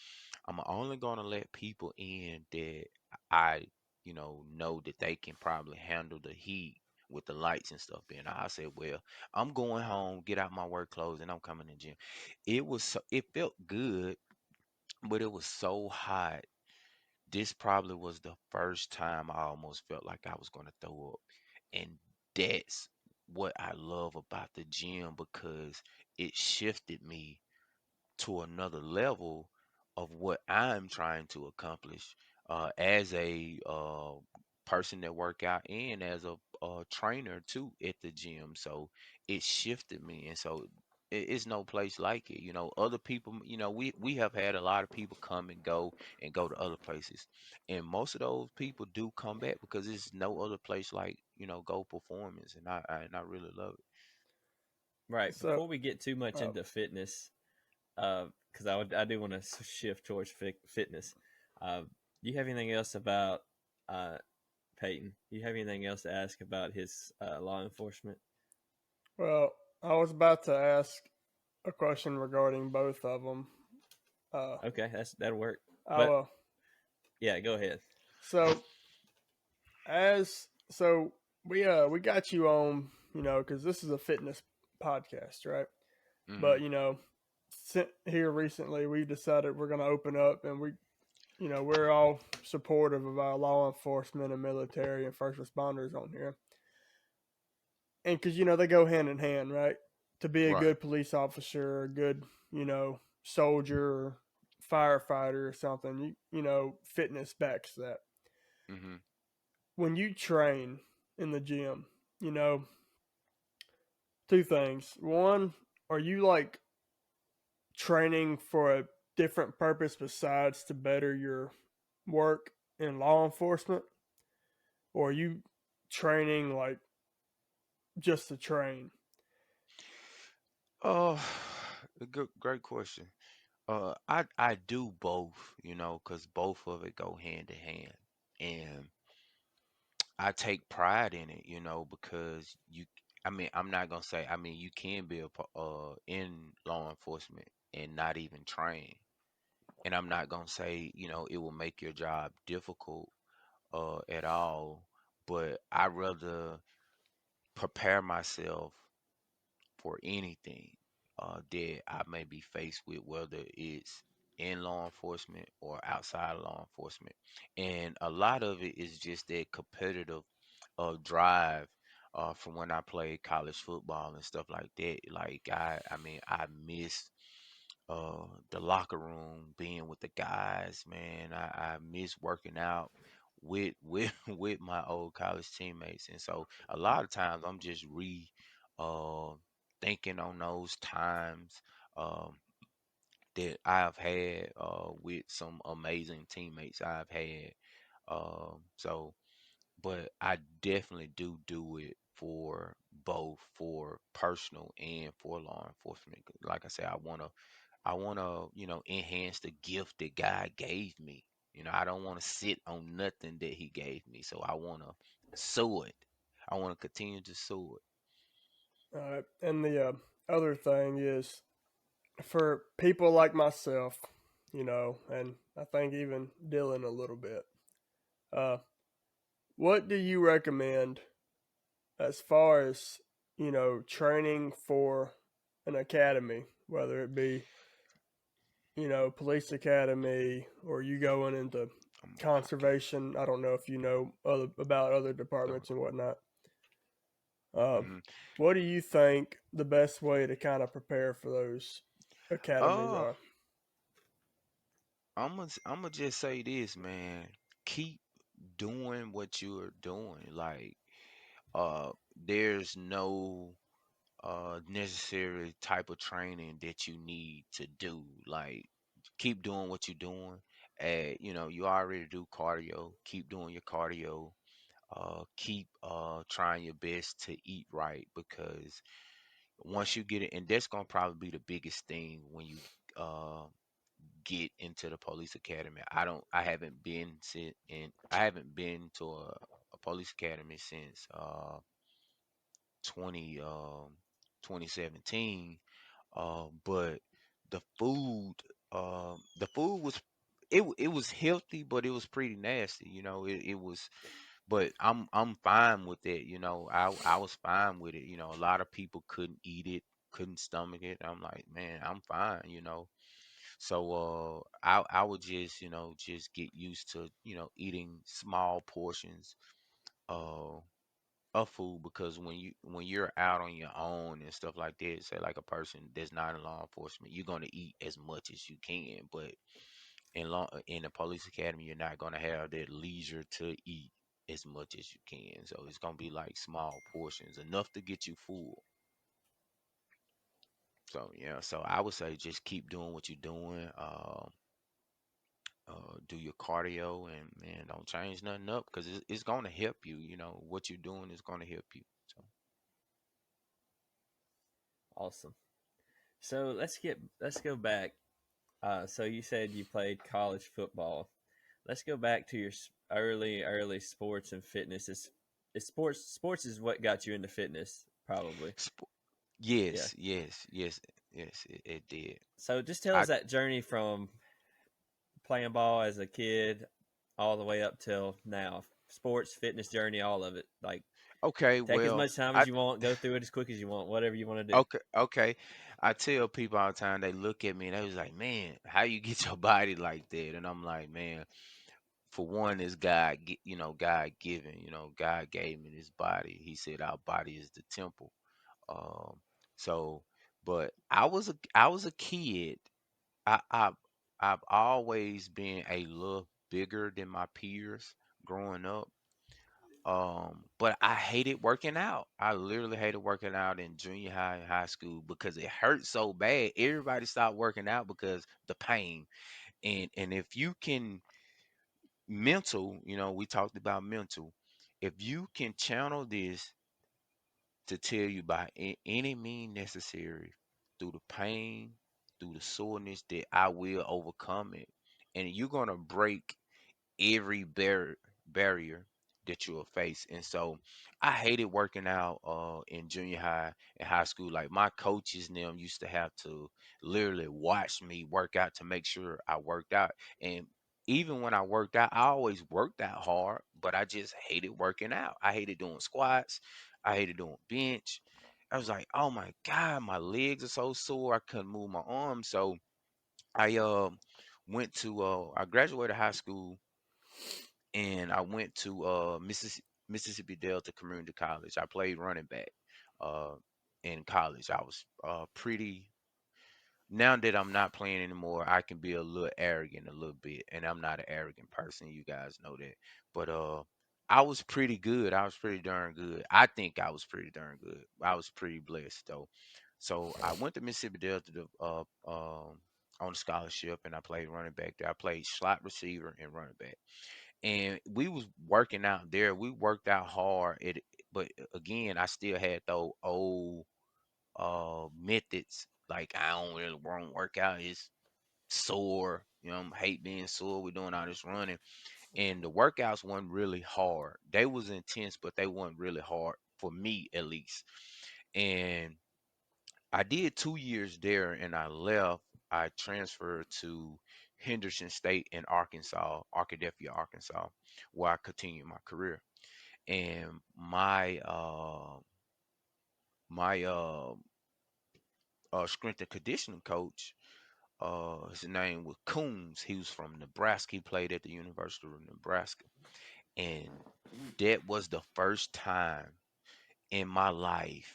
I'm only gonna let people in that I, know that they can probably handle the heat with the lights and stuff in. I said, well, I'm going home, get out my work clothes, and I'm coming to the gym. It felt good, but it was so hot. This probably was the first time I almost felt like I was gonna throw up. And that's what I love about the gym because it shifted me to another level of what I'm trying to accomplish as a person that work out and as a trainer too at the gym. So it shifted me, and so it's no place like it. Other people. We have had a lot of people come and go to other places, and most of those people do come back because there's no other place like Go Performance, and I really love it. Right. So, Before we get too much uh, into fitness, because I do want to shift towards fitness. Uh, do you have anything else about uh, Peyton? Do you have anything else to ask about his law enforcement? well, I was about to ask a question regarding both of them. Okay, that'll work. But I'll, yeah, go ahead. so so we got you on, because this is a fitness podcast, right? Mm-hmm. But here recently we've decided we're going to open up, and we're all supportive of our law enforcement and military and first responders on here, and because they go hand in hand, right? To be a Right. good police officer, a good soldier, or firefighter or something, fitness backs that. Mm-hmm. When you train in the gym, you know, two things. One, are you like training for a different purpose besides to better your work in law enforcement? Or are you training like just to train? Oh, great question. I do both, because both of it go hand in hand, and I take pride in it, because I mean, I'm not gonna say, I mean, you can be in law enforcement and not even train, and I'm not gonna say, it will make your job difficult, at all, but I rather prepare myself for anything that I may be faced with, whether it's in law enforcement or outside of law enforcement. And a lot of it is just that competitive drive from when I played college football and stuff like that. Like I mean, I miss the locker room, being with the guys, man. I miss working out with with my old college teammates, and so a lot of times I'm just uh thinking on those times um that I've had with some amazing teammates I've had. So but I definitely do it for both, for personal and for law enforcement. Like I said, I wanna, enhance the gift that God gave me. I don't want to sit on nothing that He gave me. So I wanna sow it. I wanna continue to sow it. And the other thing is for people like myself, and I think even Dylan a little bit. Uh, what do you recommend as far as training for an academy, whether it be police academy or you going into I'm a podcast. conservation? I don't know if you know about other departments and whatnot. Hmm. What do you think the best way to kind of prepare for those academies Uh, are? I'm gonna just say this, man. Keep doing what you're doing. Like, there's no necessary type of training that you need to do. Like, keep doing what you're doing. You already do cardio. Keep doing your cardio. Keep trying your best to eat right, because once you get it, and that's gonna probably be the biggest thing when you uh get into the police academy. I haven't been to a police academy since 20 2017. But the food the food was, it was healthy, but it was pretty nasty. It was, but I'm fine with it. I was fine with it. A lot of people couldn't eat it, couldn't stomach it. I'm like, man, I'm fine. So I would just get used to eating small portions uh of food, because when you're out on your own and stuff like that, say like a person that's not in law enforcement, you're gonna eat as much as you can. But in the police academy, you're not gonna have that leisure to eat as much as you can. So it's gonna be like small portions, enough to get you full. So yeah, so I would say just keep doing what you're doing. Do your cardio, and man, don't change nothing up, because it's gonna help you. What you're doing is gonna help you. So Awesome. So let's go back. So you said you played college football. Let's go back to your early sports and fitness. Is sports is what got you into fitness, probably. sp- Yeah. yes, yes, yes. Yes, it did. So just tell I us that journey from playing ball as a kid all the way up till now. Sports, fitness journey, all of it. Like Okay, take as well, much time I as you want, go through it as quick as you want, whatever you want to do. okay. I tell people all the time, they look at me and they was like, "Man, how you get your body like that?" And I'm like, "Man, for one, is God given. God gave me this body. He said our body is the temple. Um, so, but I was a kid. I I've always been a little bigger than my peers growing up. But I hated working out. I literally hated working out in junior high and high school because it hurt so bad. Everybody stopped working out because the pain. And if you can mental, we talked about mental. If you can channel this to tell you by any means necessary, through the pain, through the soreness, that I will overcome it, and you're gonna break every barrier that you'll face. And so I hated working out in junior high and high school. Like my coaches and them used to have to literally watch me work out to make sure I worked out. And even when I worked out, I always worked out hard, but I just hated working out. I hated doing squats. I hated doing bench. I was like, oh my God, my legs are so sore. I couldn't move my arms. So I I graduated high school and I went to Mississippi Delta Community College. I played running back uh, in college. I was pretty. Now that I'm not playing anymore, I can be a little arrogant a little bit, and I'm not an arrogant person. You guys know that. But I was pretty good. I was pretty darn good. I think I was pretty darn good. I was pretty blessed though. So I went to Mississippi Delta on scholarship, and I played running back there. I played slot receiver and running back, and we was working out there. We worked out hard. But again, I still had those old methods. Like I don't really want to work out. It's sore. I hate being sore. We're doing all this running, and the workouts weren't really hard. They was intense, but they weren't really hard for me at least. And I did 2 years there, and I left. I transferred to Henderson State in Arkansas, Arkadelphia, Arkansas, where I continued my career. And my strength and conditioning coach, his name was Coombs. He was from Nebraska. He played at the University of Nebraska, and that was the first time in my life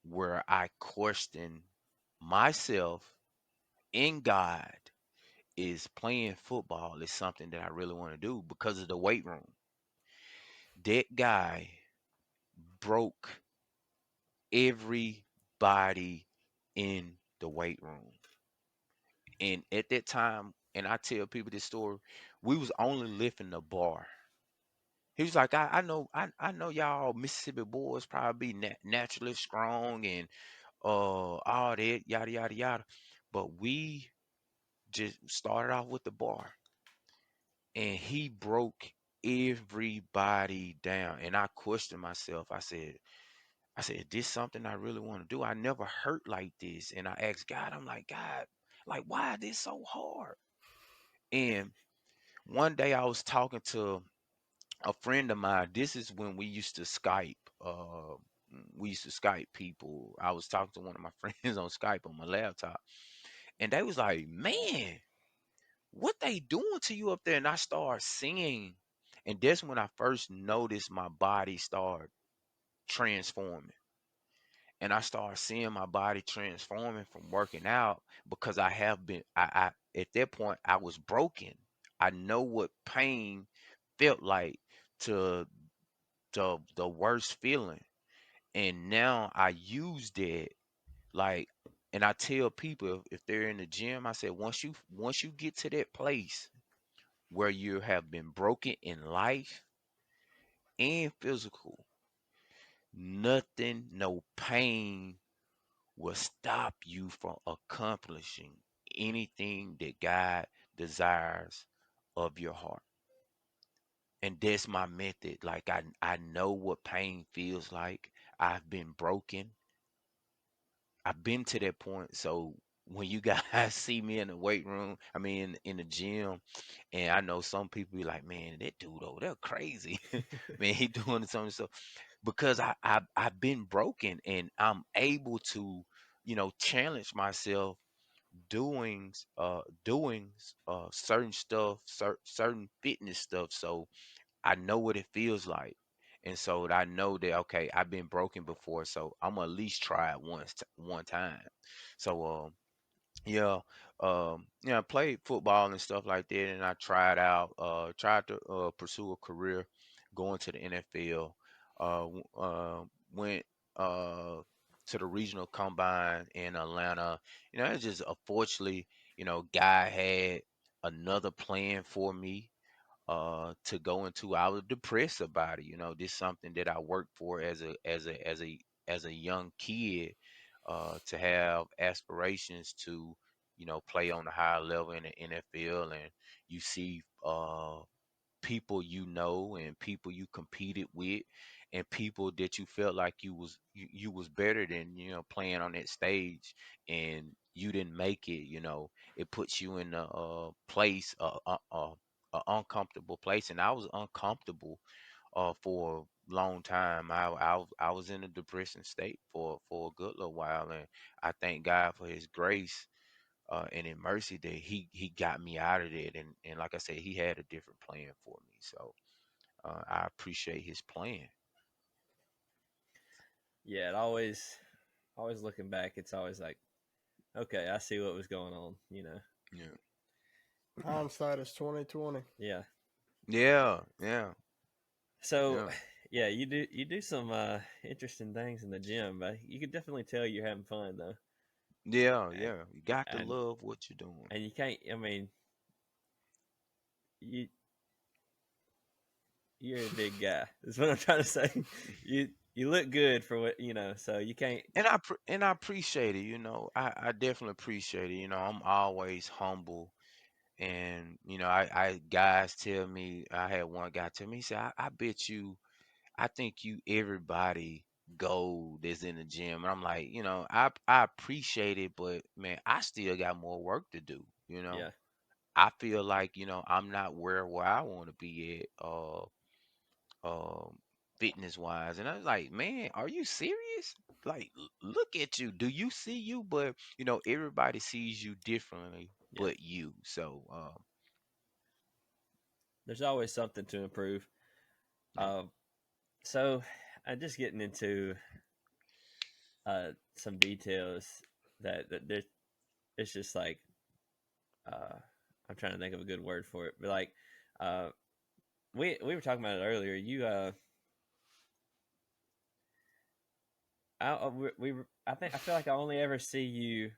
where I questioned myself in God, is playing football is something that I really want to do because of the weight room. That guy broke everybody in the weight room. And at that time, and I tell people this story, we was only lifting the bar. He was like, I know y'all Mississippi boys probably be naturally strong and all that, yada yada yada. But we just started off with the bar, and he broke everybody down. And I questioned myself. I said, this something I really want to do. I never hurt like this. And I asked God, I'm like, God, like, why is this so hard? And one day I was talking to a friend of mine. This is when we used to Skype. We used to Skype people. I was talking to one of my friends on Skype on my laptop, and they was like, "Man, what they doing to you up there?" And I started seeing, and that's when I first noticed my body start transforming. And I started seeing my body transforming from working out because I have been. I at that point I was broken. I know what pain felt like to the worst feeling, and now I use that, like, and I tell people if they're in the gym, I said once you get to that place where you have been broken in life and physical, nothing, no pain will stop you from accomplishing anything that God desires of your heart. And that's my method. Like I know what pain feels like. I've been broken. I've been to that point. So when you guys see me in the weight room, I mean in the gym, and I know some people be like, man, that dude over there crazy. Man, he doing something. So because I've been broken and I'm able to, challenge myself doing certain stuff, certain fitness stuff. So I know what it feels like. And so I know that okay, I've been broken before, so I'm gonna at least try it one time. So yeah, I played football and stuff like that, and I tried to pursue a career going to the NFL. Went uh, to the regional combine in Atlanta. It's just unfortunately, guy had another plan for me to go into. I was depressed about it. This is something that I worked for as a young kid, to have aspirations to play on a higher level in the NFL. And you see people and people you competed with and people that you felt like you was better than, playing on that stage, and you didn't make it. It puts you in a place, a uncomfortable place. And I was uncomfortable for a long time. I was in a depression state for a good little while, and I thank God for His grace and in mercy that He got me out of it. And like I said, He had a different plan for me. So I appreciate His plan. Yeah, it always looking back, it's always like, okay, I see what was going on. Yeah, Hindsight is 2020. Yeah. yeah, yeah, So, yeah, yeah, you do some interesting things in the gym, but you can definitely tell you're having fun though. yeah, And yeah. You got to and, love what you're doing. and you can't. I mean, you you're a big guy. That's what I'm trying to say. You look good for what. So you can't. And I appreciate it. I definitely appreciate it. I'm always humble. And I guys tell me, I had one guy tell me, he said, I bet you, I think you everybody gold is in the gym. And I'm like, I appreciate it, but man, I still got more work to do. Yeah. I feel like, I'm not where I want to be at, um fitness wise. And I was like, man, are you serious? Like, look at you. Do you see you? But everybody sees you differently Yeah. but you. So There's always something to improve. yeah. So I'm just getting into some details that there, it's just like uh, I'm trying to think of a good word for it, but like uh, we were talking about it earlier. I think I feel like I only ever see you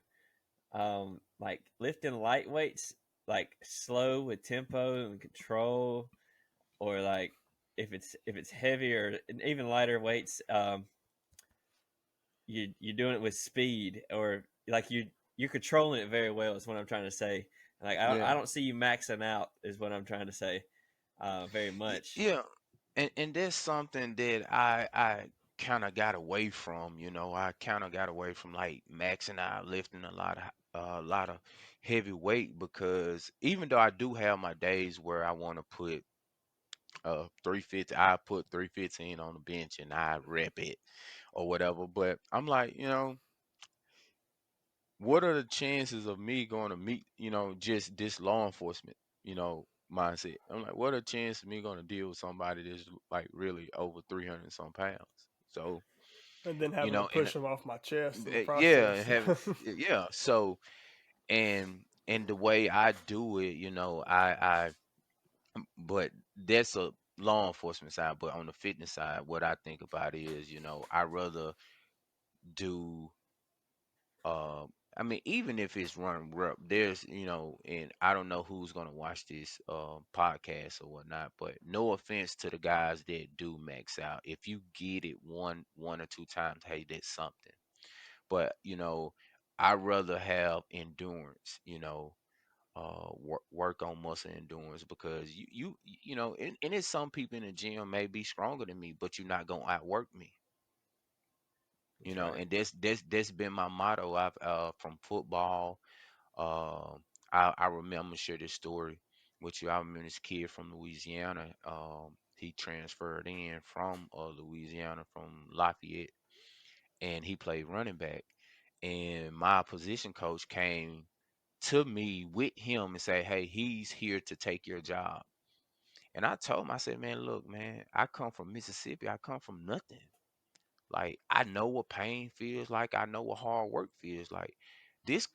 like lifting light weights, like slow with tempo and control, or like if it's heavier and even lighter weights, you're doing it with speed, or like you're controlling it very well is what I'm trying to say. Like I Yeah. don't see you maxing out is what I'm trying to say, very much. Yeah. And that's something that I kind of got away from. I kind of got away from like maxing out, lifting a lot of heavy weight, because even though I do have my days where I want to put 350, I put 315 on the bench and I rep it or whatever. But I'm like, what are the chances of me going to meet, just this law enforcement, mindset? I'm like, what are the chances of me going to deal with somebody that's like really over 300 and some pounds? So, And then you having to know, and push them off my chest in the yeah, process. yeah. So, and the way I do it, but that's a law enforcement side. But on the fitness side, what I think about is, I rather do uh I mean, even if it's run rep, there's, and I don't know who's gonna watch this podcast or whatnot, but no offense to the guys that do max out. If you get it one or two times, hey, that's something. But I rather have endurance, work on muscle endurance, because and it's some people in the gym may be stronger than me, but you're not gonna outwork me. You That's know, right. and that's been my motto. I've from football. Um, I remember, I'm gonna share this story with you. I remember this kid from Louisiana. He transferred in from Louisiana, from Lafayette, and he played running back. And my position coach came to me with him and say, "Hey, he's here to take your job." And I told him, I said, "Man, look, man, I come from Mississippi. I come from nothing. Like I know what pain feels like. I know what hard work feels like. This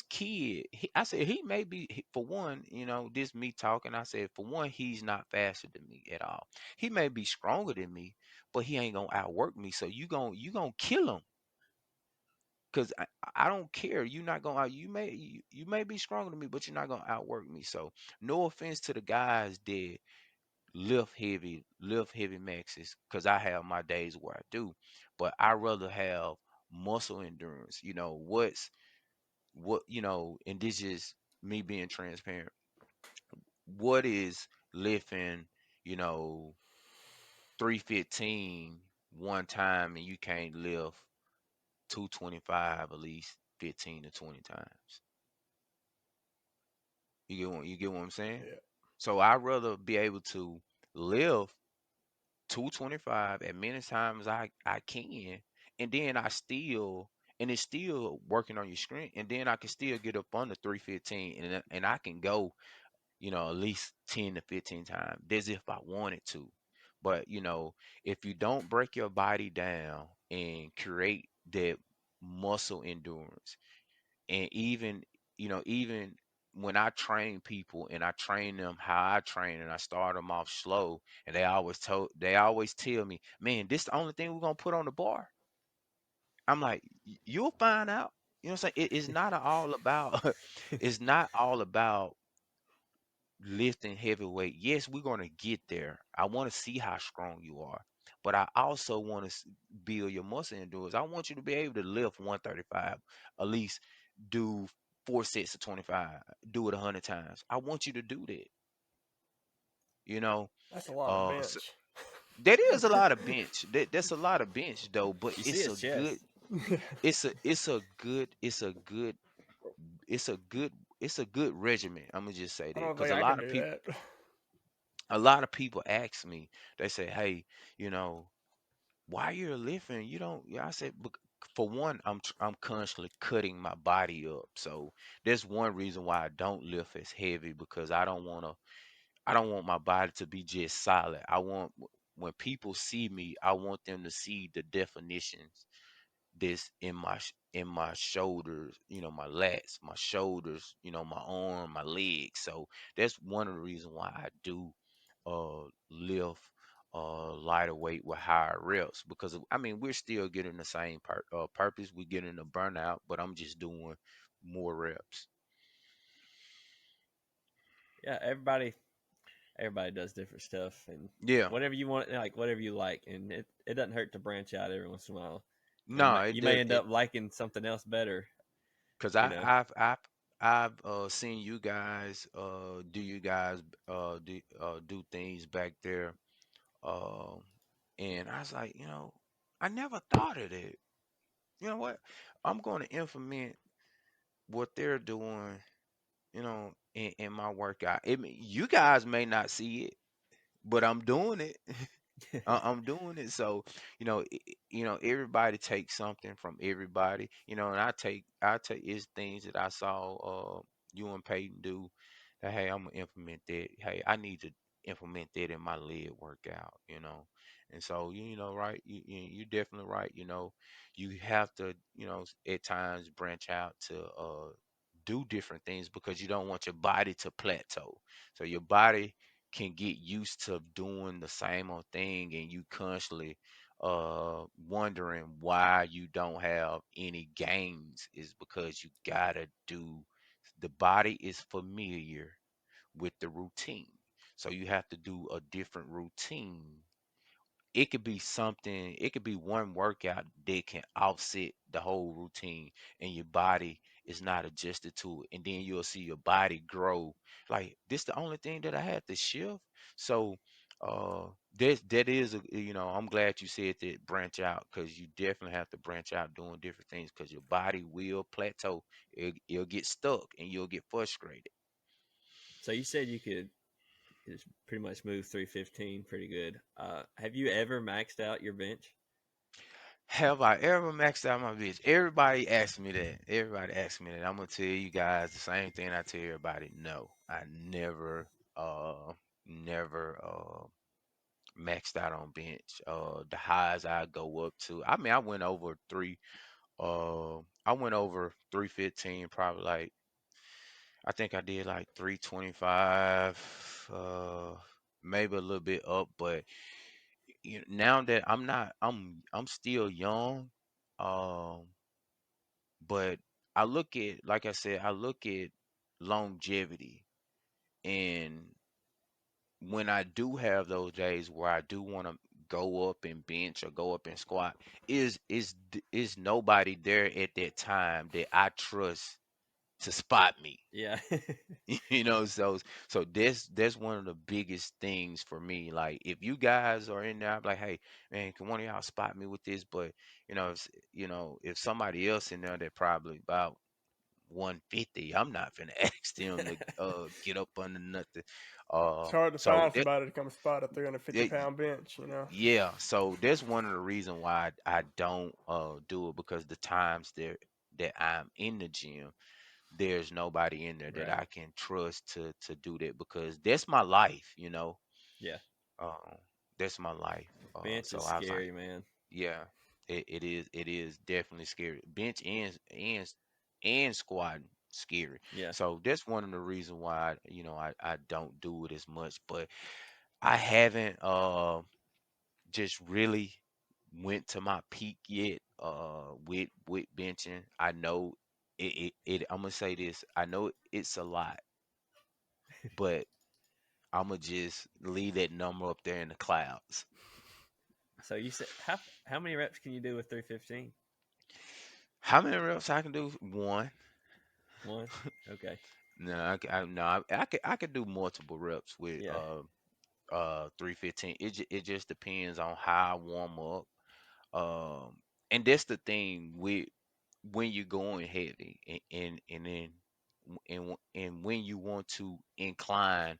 kid, I said he may be for one, this me talking. I said for one, he's not faster than me at all. He may be stronger than me, but he ain't gonna outwork me. So you gonna kill him, cause I don't care. You're not gonna you may be stronger than me, but you're not gonna outwork me. So no offense to the guys that lift heavy maxes, because I have my days where I do, but I rather have muscle endurance. And this is me being transparent. What is lifting, you know, 315 one time and you can't lift 225 at least 15 to 20 times? You get what I'm saying? Yeah, So I'd rather be able to live 225 as many times as I can, and then and it's still working on your strength, and then I can still get up under 315, and I can go, at least 10 to 15 times as if I wanted to. But if you don't break your body down and create that muscle endurance, and even when I train people and I train them how I train, and I start them off slow, and they always tell me, "Man, this the only thing we're gonna put on the bar." I'm like, You'll find out." You know what I'm saying? It's not all about it's not all about lifting heavyweight. Yes, we're gonna get there. I want to see how strong you are, but I also want to build your muscle endurance. I want you to be able to lift 135, at least do 4 sets of 25, do it 100 times. I want you to do that. You know, that's a lot of so bench. that is a lot of bench. That's a lot of bench though, but You see his chest. it's a good it's a good regimen. I'm gonna just say I that don't because think a I lot can of do people that. a lot of people ask me, they say, "Hey, you know, why you're lifting? You don't." Yeah, I said, For one, I'm constantly cutting my body up, so that's one reason why I don't lift as heavy, because I don't want my body to be just solid. When people see me, I want them to see the definitions this in my shoulders, my lats, my shoulders, my arm, my legs. So that's one of the reasons why I do lift lighter weight with higher reps, because I mean we're still getting the same purpose. We're getting a burnout, but I'm just doing more reps. Yeah, everybody does different stuff, and Yeah, whatever you want, like whatever you like, and it doesn't hurt to branch out every once in a while. You no, may it you may does end it up liking something else better, because you know. I've seen you guys do things back there, um, and I was like, I never thought of it. You know what? I'm going to implement what they're doing, in my workout. You guys may not see it, but I'm doing it. I'm doing it. So, everybody takes something from everybody, and I take is things that I saw you and Peyton do, that hey, I'm gonna implement that. Hey, I need to implement that in my leg workout. And so, right, you're definitely right. You have to, at times branch out to do different things, because you don't want your body to plateau. So your body can get used to doing the same old thing, and you constantly wondering why you don't have any gains, is because you gotta do, the body is familiar with the routine, so you have to do a different routine. It could be one workout that can offset the whole routine, and your body is not adjusted to it, and then you'll see your body grow. Like, this the only thing that I had to shift. So that is I'm glad you said that branch out, because you definitely have to branch out doing different things, because your body will plateau. It'll get stuck and you'll get frustrated. So you said you could just pretty much move 315 pretty good. Have you ever maxed out your bench? Have I ever maxed out my bitch? Everybody asks me that. Everybody asks me that. I'm gonna tell you guys the same thing I tell everybody. No, I never maxed out on bench. The highs I go up to. I mean, I went over 315, probably like, I think I did like 325, maybe a little bit up, but now that I'm still young, um, but I look at, like I said, I look at longevity, and when I do have those days where I do want to go up and bench or go up and squat, is nobody there at that time that I trust to spot me. Yeah. So that's one of the biggest things for me. Like, if you guys are in there, I'm like, hey man, can one of y'all spot me with this? But if somebody else in there that probably about 150, I'm not finna ask them to get up under nothing. It's hard to So find somebody to come spot a 350 that, pound bench, you know. yeah, so that's one of the reasons why I don't do it, because the times that I'm in the gym, there's nobody in there that Right. I can trust to do that, because that's my life. Yeah. Uh, that's my life. Bench So is I was like, scary, man. yeah, it is definitely scary. Bench and squat scary. Yeah. So that's one of the reasons why I don't do it as much. But I haven't just really went to my peak yet with benching. I know I'm gonna say this. I know it's a lot, but I'm gonna just leave that number up there in the clouds. So you said how many reps can you do with 315? How many reps I can do? One. One. Okay. No, no, I could do multiple reps with Yeah. 315. It just depends on how I warm up. And that's the thing with when you're going heavy, and then and when you want to incline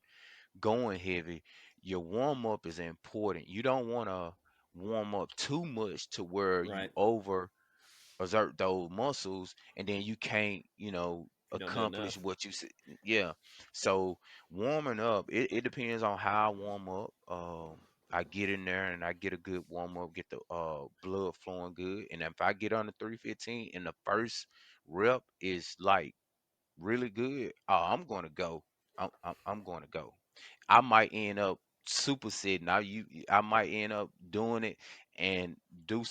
going heavy, your warm up is important. You don't want to warm up too much to where you Right. over exert those muscles, and then you can't If you don't do accomplish enough. what you said. Yeah. So warming up, it depends on how I warm up. I get in there and I get a good warm up, get the blood flowing good, and if I get under 315 and the first rep is like really good, oh, I'm going to go. I'm going to go. I might end up supersetting. I might end up doing it and do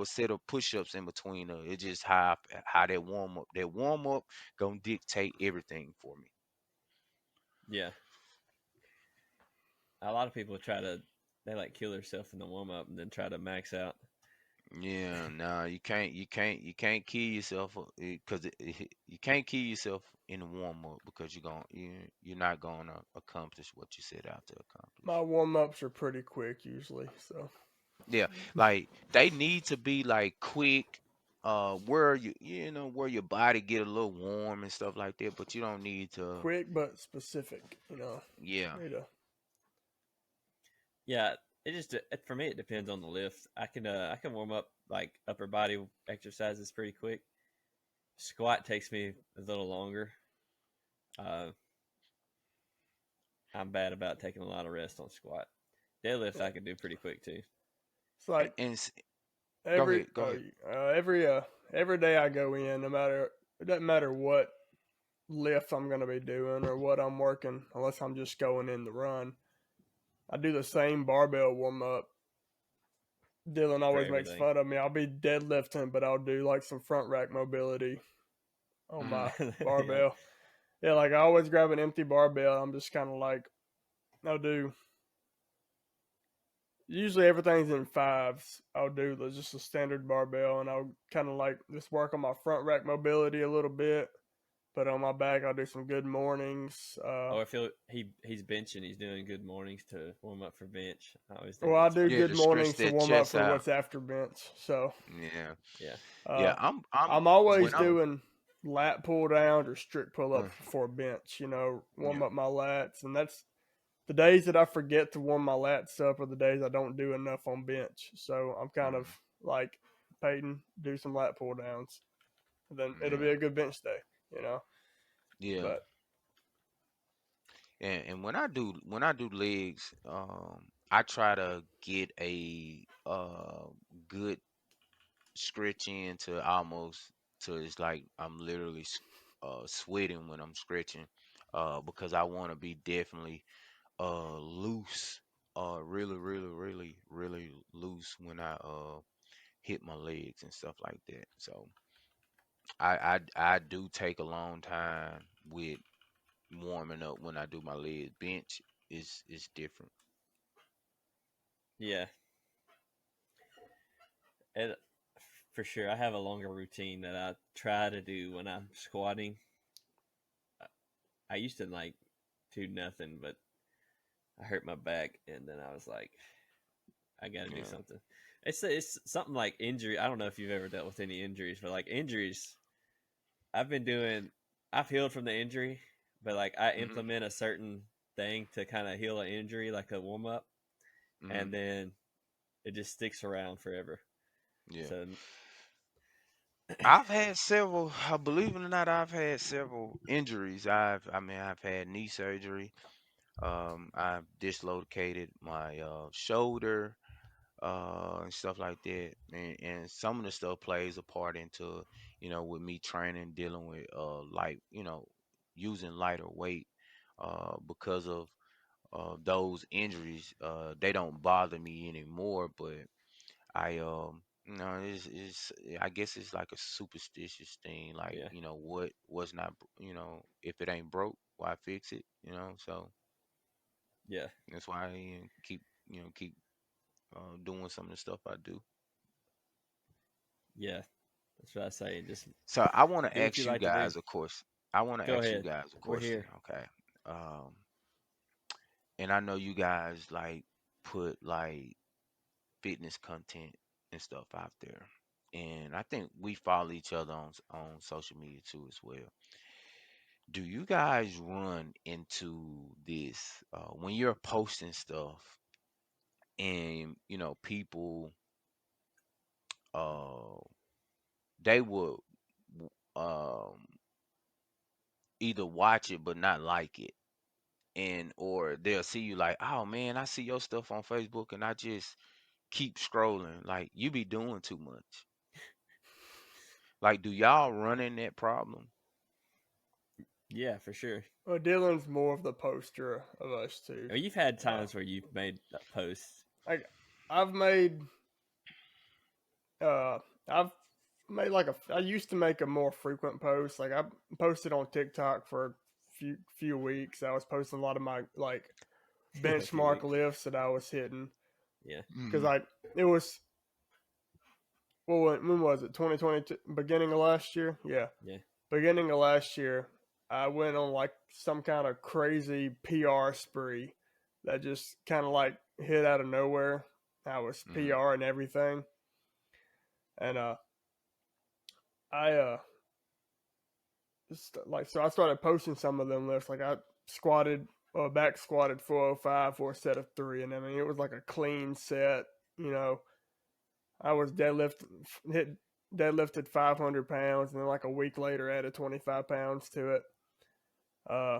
a set of push-ups in between. It's just how that warm up gonna dictate everything for me. Yeah. A lot of people they like kill themselves in the warm up and then try to max out. Yeah, nah, you can't kill yourself, because you can't kill yourself in the warm up, because you're not gonna accomplish what you set out to My accomplish. warm ups are pretty quick usually, so Yeah, like they need to be like quick, where where your body get a little warm and stuff like that, but you don't need to. quick but specific, you know. Yeah, Need to Yeah. For me it depends on the lift. I can warm up like upper body exercises pretty quick. Squat takes me a little longer. Uh, I'm bad about taking a lot of rest on squat. Deadlift I can do pretty quick too. it's like and go every ahead, go ahead. every day I go in, no matter it doesn't matter what lift I'm gonna be doing or what I'm working, unless I'm just going in the run. I do the same barbell warm up. Dylan For always makes everything. fun of me. I'll be deadlifting, but I'll do like some front rack mobility on Mm. my Yeah. barbell. Yeah, like I always grab an empty barbell. I'm just kind of like, I'll do, usually everything's in fives. I'll do just a standard barbell and I'll kind of like just work on my front rack mobility a little bit. But on my back, I'll do some good mornings. Or if he's benching, he's doing good mornings to warm up for bench. I always think Well, I that's do funny. Yeah, good to stretch mornings to that warm up chest for out. what's after bench. So, Yeah, Yeah, yeah. uh, I'm I'm always when I'm doing lat pull downs or strict pull uh, ups before bench. Warm yeah, up my lats, and that's the days that I forget to warm my lats up are the days I don't do enough on bench. So I'm kind of mm, like Peyton, do some lat pull downs, and then it'll be yeah, a good bench day. yeah. But And when I do legs, I try to get a good stretch in to almost to it's like I'm literally sweating when I'm stretching, because I want to be definitely loose, really, really, really, really loose when I hit my legs and stuff like that. So I do take a long time with warming up when I do my legs. Bench is different. yeah, and for sure, I have a longer routine that I try to do when I'm squatting. I used to like do nothing, but I hurt my back, and then I was like, I got to do Yeah. something. It's something like injury. I don't know if you've ever dealt with any injuries, but like injuries, I've been doing. I've healed from the injury, but like I Mhm. implement a certain thing to kind of heal an injury, like a warm up, Mhm. and then it just sticks around forever. Yeah. So I've had several. Believe it or not, I've had several injuries. I've had knee surgery. I've dislocated my shoulder, and stuff like that. And some of the stuff plays a part into, with me training, dealing with like, using lighter weight, because of those injuries. They don't bother me anymore, but it's I guess it's like a superstitious thing. Like, yeah, what's not, if it ain't broke, why fix it? So yeah, that's why I keep doing some of the stuff I do. yeah. That's what I say. Just So I want to do what you ask you like to do. guys, of course. I want to Go ask you ahead. guys a We're question. here. Okay. Um, and I know you guys like put like fitness content and stuff out there. And I think we follow each other on social media too as well. Do you guys run into this when you're posting stuff and people uh they would um either watch it but not like it, and or they'll see you like, oh man, I see your stuff on Facebook and I just keep scrolling, like you be doing too much. Like, do y'all run in that problem? Yeah, for sure. well, Dylan's more of the poster of us two. I mean, you've had Uh, times where you've made posts. like I've made, uh, I've made like I used to make a more frequent post. Like I posted on TikTok for a few weeks. I was posting a lot of my like A few benchmark weeks. lifts that I was hitting Yeah, because Hmm. I it was well when was it 2022 beginning of last year? Yeah, yeah, beginning of last year. I went on like some kind of crazy PR spree that just kind of like hit out of nowhere. I was Hmm. PR and everything, and I like so I started posting some of them lifts. Like I squatted, back squatted 405 for a set of three, and I mean it was like a clean set. You know, I was deadlifted 500 pounds, and then like a week later added 25 pounds to it. Uh,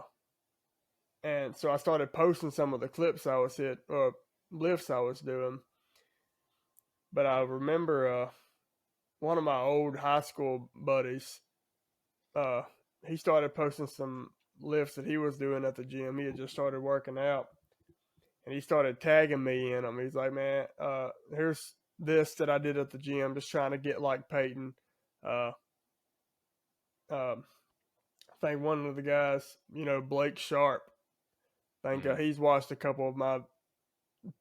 and so I started posting some of the clips I was lifts I was doing. But I remember one of my old high school buddies. Uh, he started posting some lifts that he was doing at the gym. He had just started working out, and he started tagging me in them. He's like, "Man, here's this that I did at the gym, just trying to get like Peyton." Uh, um, I think one of the guys, Blake Sharp. I think Hmm. he's watched a couple of my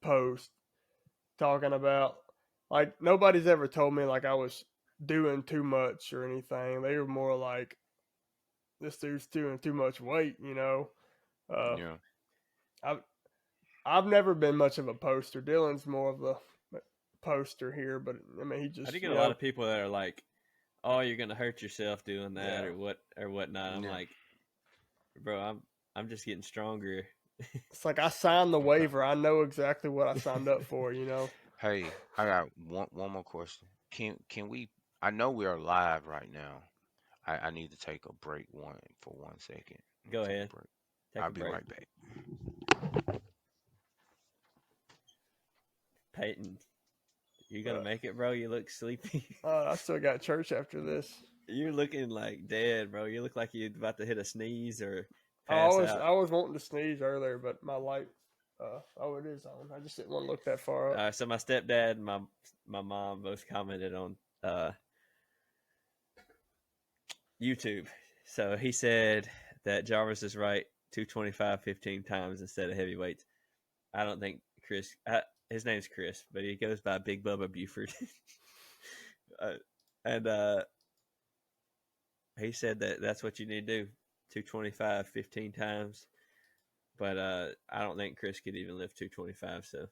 posts talking about like nobody's ever told me like I was doing too much or anything. They were more like this dude's doing too much weight, you know. Yeah. I've I've never been much of a poster. Dylan's more of the poster here, but I mean, he I do just, get a lot of people that are like, "Oh, you're gonna hurt yourself doing that, Yeah. or whatnot." I'm Yeah. like, bro, I'm just getting stronger. It's like I signed the waiver. I know exactly what I signed up for, you know. Hey, I got one more question. Can we? I know we are live right now. I need to take a break for 1 second. Go Take ahead, a break. take I'll a be break. right back. Peyton, you gonna make it, bro? You look sleepy. I still got church after this. You're looking like dead, bro. You look like you're about to hit a sneeze or I pass was out. I was wanting to sneeze earlier, but my light. Oh, it is on. I just didn't want to look that far up. So my stepdad and my mom both commented on YouTube. So he said that Jarvis is right 225 15 times instead of heavyweights. I don't think Chris, his name's Chris, but he goes by Big Bubba Buford. And he said that that's what you need to do 225 15 times. But I don't think Chris could even lift 225. So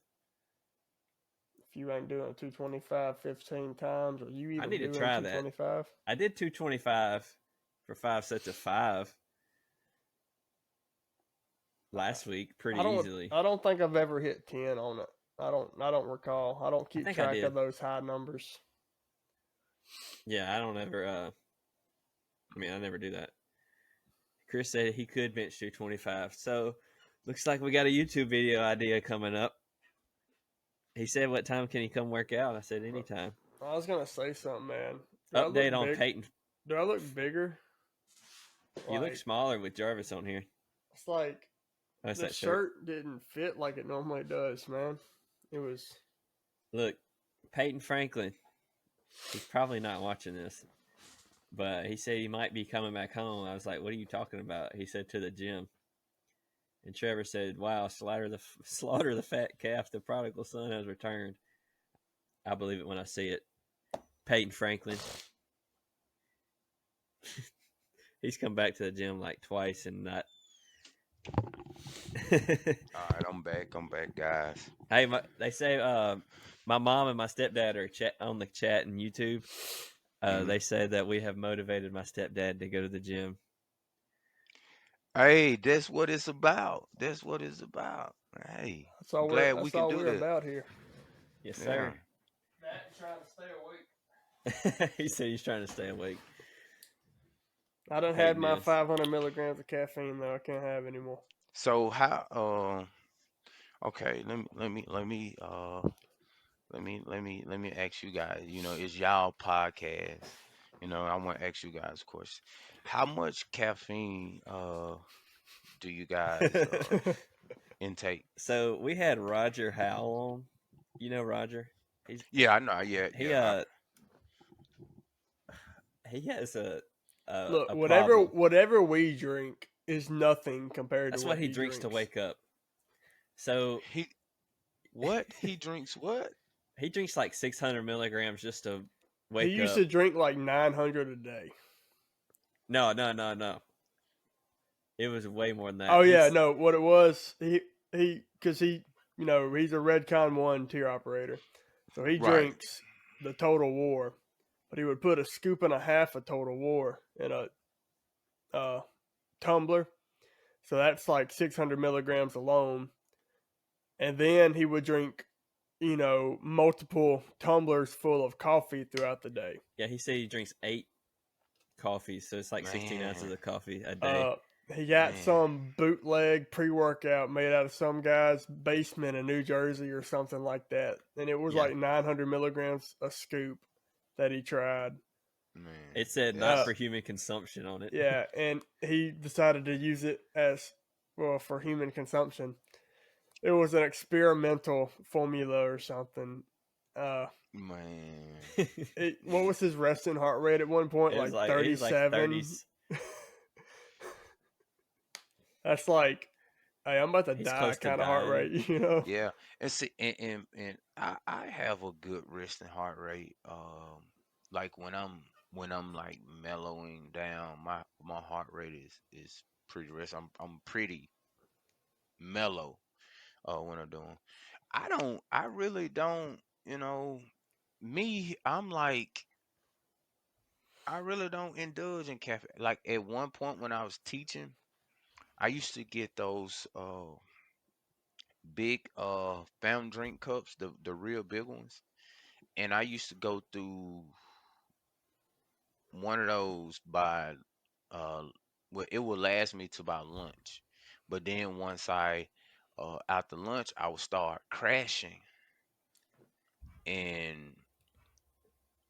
If you ain't doing 225 15 times, or you even I need to doing try that. 225? I did 225 for 5 sets of 5 last week pretty easily. I don't think I've ever hit 10 on it. I don't recall. I don't keep track of those high numbers. Yeah, I don't ever. I never do that. Chris said he could bench 225. So looks like we got a YouTube video idea coming up. He said, "What time can he come work out?" I said, "Anytime." I was gonna say something, man. Update on Peyton. Do I look bigger? You look smaller with Jarvis on here. It's like That's the that shirt didn't fit like it normally does, man. It was. Look, Peyton Franklin. He's probably not watching this, but he said he might be coming back home. I was like, "What are you talking about?" He said, "To the gym." And Trevor said, "Wow, slaughter the fat calf. The prodigal son has returned." I believe it when I see it. Peyton Franklin. He's come back to the gym like twice and not. All right, I'm back, guys. Hey, they say my mom and my stepdad are on the chat and YouTube. They said that we have motivated my stepdad to go to the gym. Hey, that's what it's about. That's what it's about. Hey, I'm glad we can do we're that. about here. Yes, sir. Matt trying to stay awake. He said he's trying to stay awake. I done had my 500 milligrams of caffeine though. I can't have anymore. So how? Okay. Let me ask you guys. You know, it's y'all podcast. You know, I want to ask you guys a question. How much caffeine do you guys intake? So we had Roger Howell on. You know Roger? Yeah, I know. Yeah, he has a look. a Whatever we drink is nothing compared That's to what he drinks to wake up. So he drinks what? He drinks like 600 milligrams just to wake up. He used to drink like 900 a day. No. It was way more than that. Oh yeah, no. What it was, because he's a Redcon 1 tier operator, so he drinks the Total War, but he would put a scoop and a half of Total War in a tumbler, so that's like 600 milligrams alone, and then he would drink, multiple tumblers full of coffee throughout the day. Yeah, he said he drinks 8 coffees, so it's like 16 ounces of coffee a day. He got some bootleg pre-workout made out of some guy's basement in New Jersey or something like that. And it was like 900 milligrams a scoop that he tried. Man. It said not for human consumption on it. Yeah, and he decided to use it for human consumption. It was an experimental formula or something. Man. What was his resting heart rate at one point? Like 37? That's like, hey, I'm about to die kind of heart rate, you know? Yeah. And see, and I have a good resting heart rate. Like when I'm like mellowing down, my heart rate is pretty rest. I'm pretty mellow when I'm doing. I really don't, you know, me, I'm like I really don't indulge in caffeine. Like at one point when I was teaching, I used to get those big fountain drink cups, the real big ones. And I used to go through one of those by uh well, it would last me to about lunch. But then once I after lunch I would start crashing, and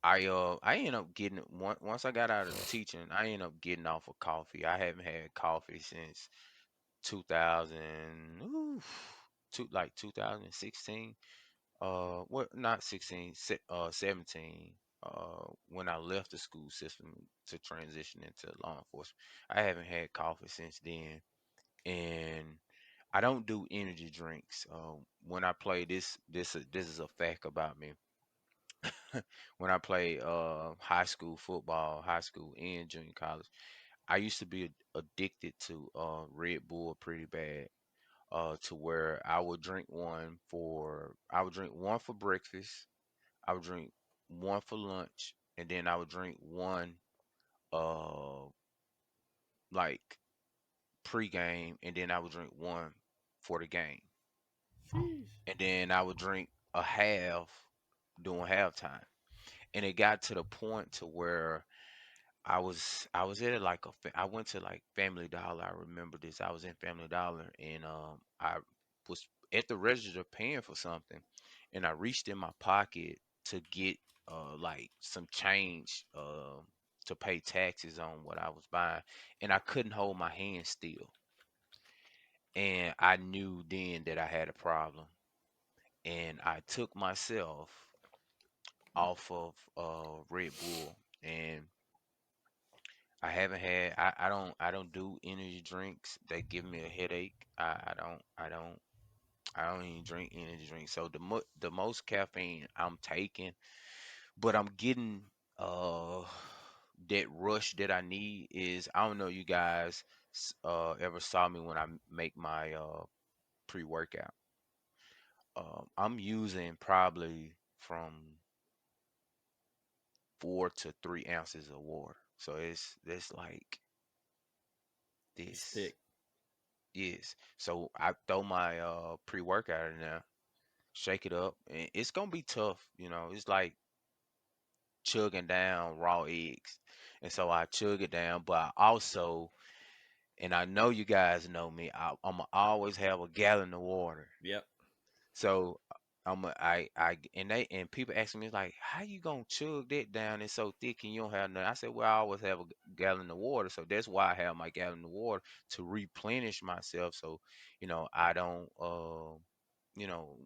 I ended up getting once I got out of teaching, I ended up getting off of coffee. I haven't had coffee since 2000, like 2016. What not 16, 17. When I left the school system to transition into law enforcement, I haven't had coffee since then, and I don't do energy drinks. When I play this is a fact about me. When I play high school football, high school and junior college, I used to be addicted to Red Bull pretty bad. To where I would drink one for breakfast, I would drink one for lunch, and then I would drink one uh like pregame, and then I would drink one for the game, Sheesh. and then I would drink a half during halftime. And it got to the point to where I was at like I went to like Family Dollar. I remember this. I was in Family Dollar, and I was at the register paying for something, and I reached in my pocket to get like some change to pay taxes on what I was buying, and I couldn't hold my hand still, and I knew then that I had a problem, and I took myself off of Red Bull, and I don't do energy drinks. They give me a headache. I don't even drink energy drinks. So the most caffeine I'm taking, but I'm getting uh that rush that I need is, I don't know, you guys ever saw me when I make my pre-workout. I'm using probably from 4 to 3 ounces of water. So it's like It's this. thick. Yes. So I throw my pre-workout in there, shake it up, and it's gonna be tough, you know. It's like chugging down raw eggs. And so I chug it down, but I also, and I know you guys know me, I'm going to always have a gallon of water. Yep. So and people ask me like, how you gonna chug that down? It's so thick and you don't have nothing. I said, well, I always have a gallon of water, so that's why I have my gallon of water to replenish myself. So I don't you know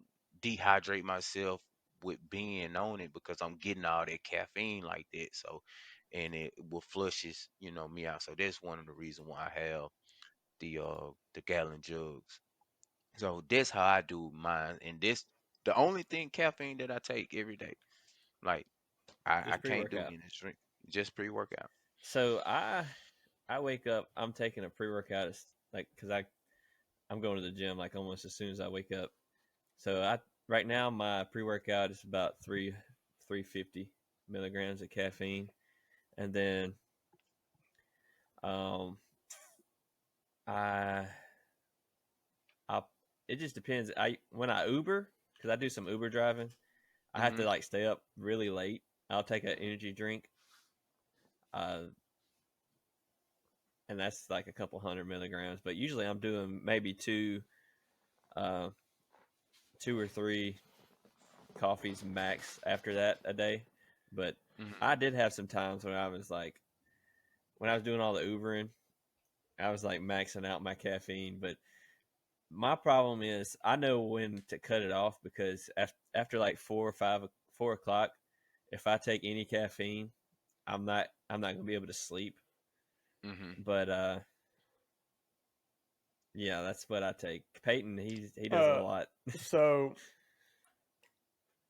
dehydrate myself with being on it, because I'm getting all that caffeine like that. So, and it will flushes me out. So that's one of the reasons why I have the gallon jugs. So that's how I do mine. And this the only thing caffeine that I take every day. Like I Just can't do pre-workout. any drink. Just pre-workout. So I wake up. I'm taking a pre-workout. It's like because I'm going to the gym like almost as soon as I wake up. So I right now my pre-workout is about 350 milligrams of caffeine, and then um I I it just depends. I when I Uber, because I do some Uber driving, I have to Mhm. like stay up really late. I'll take an energy drink, uh, and that's like a couple hundred milligrams. But usually I'm doing maybe uh, two or three coffees max after that a day. But Mhm. I did have some times when I was like, when I was doing all the Ubering, I was like maxing out my caffeine. But my problem is I know when to cut it off, because after like 4 o'clock, if I take any caffeine, I'm not gonna be able to sleep. Mhm. But yeah, that's what I take. Peyton, he does a Uh, lot. so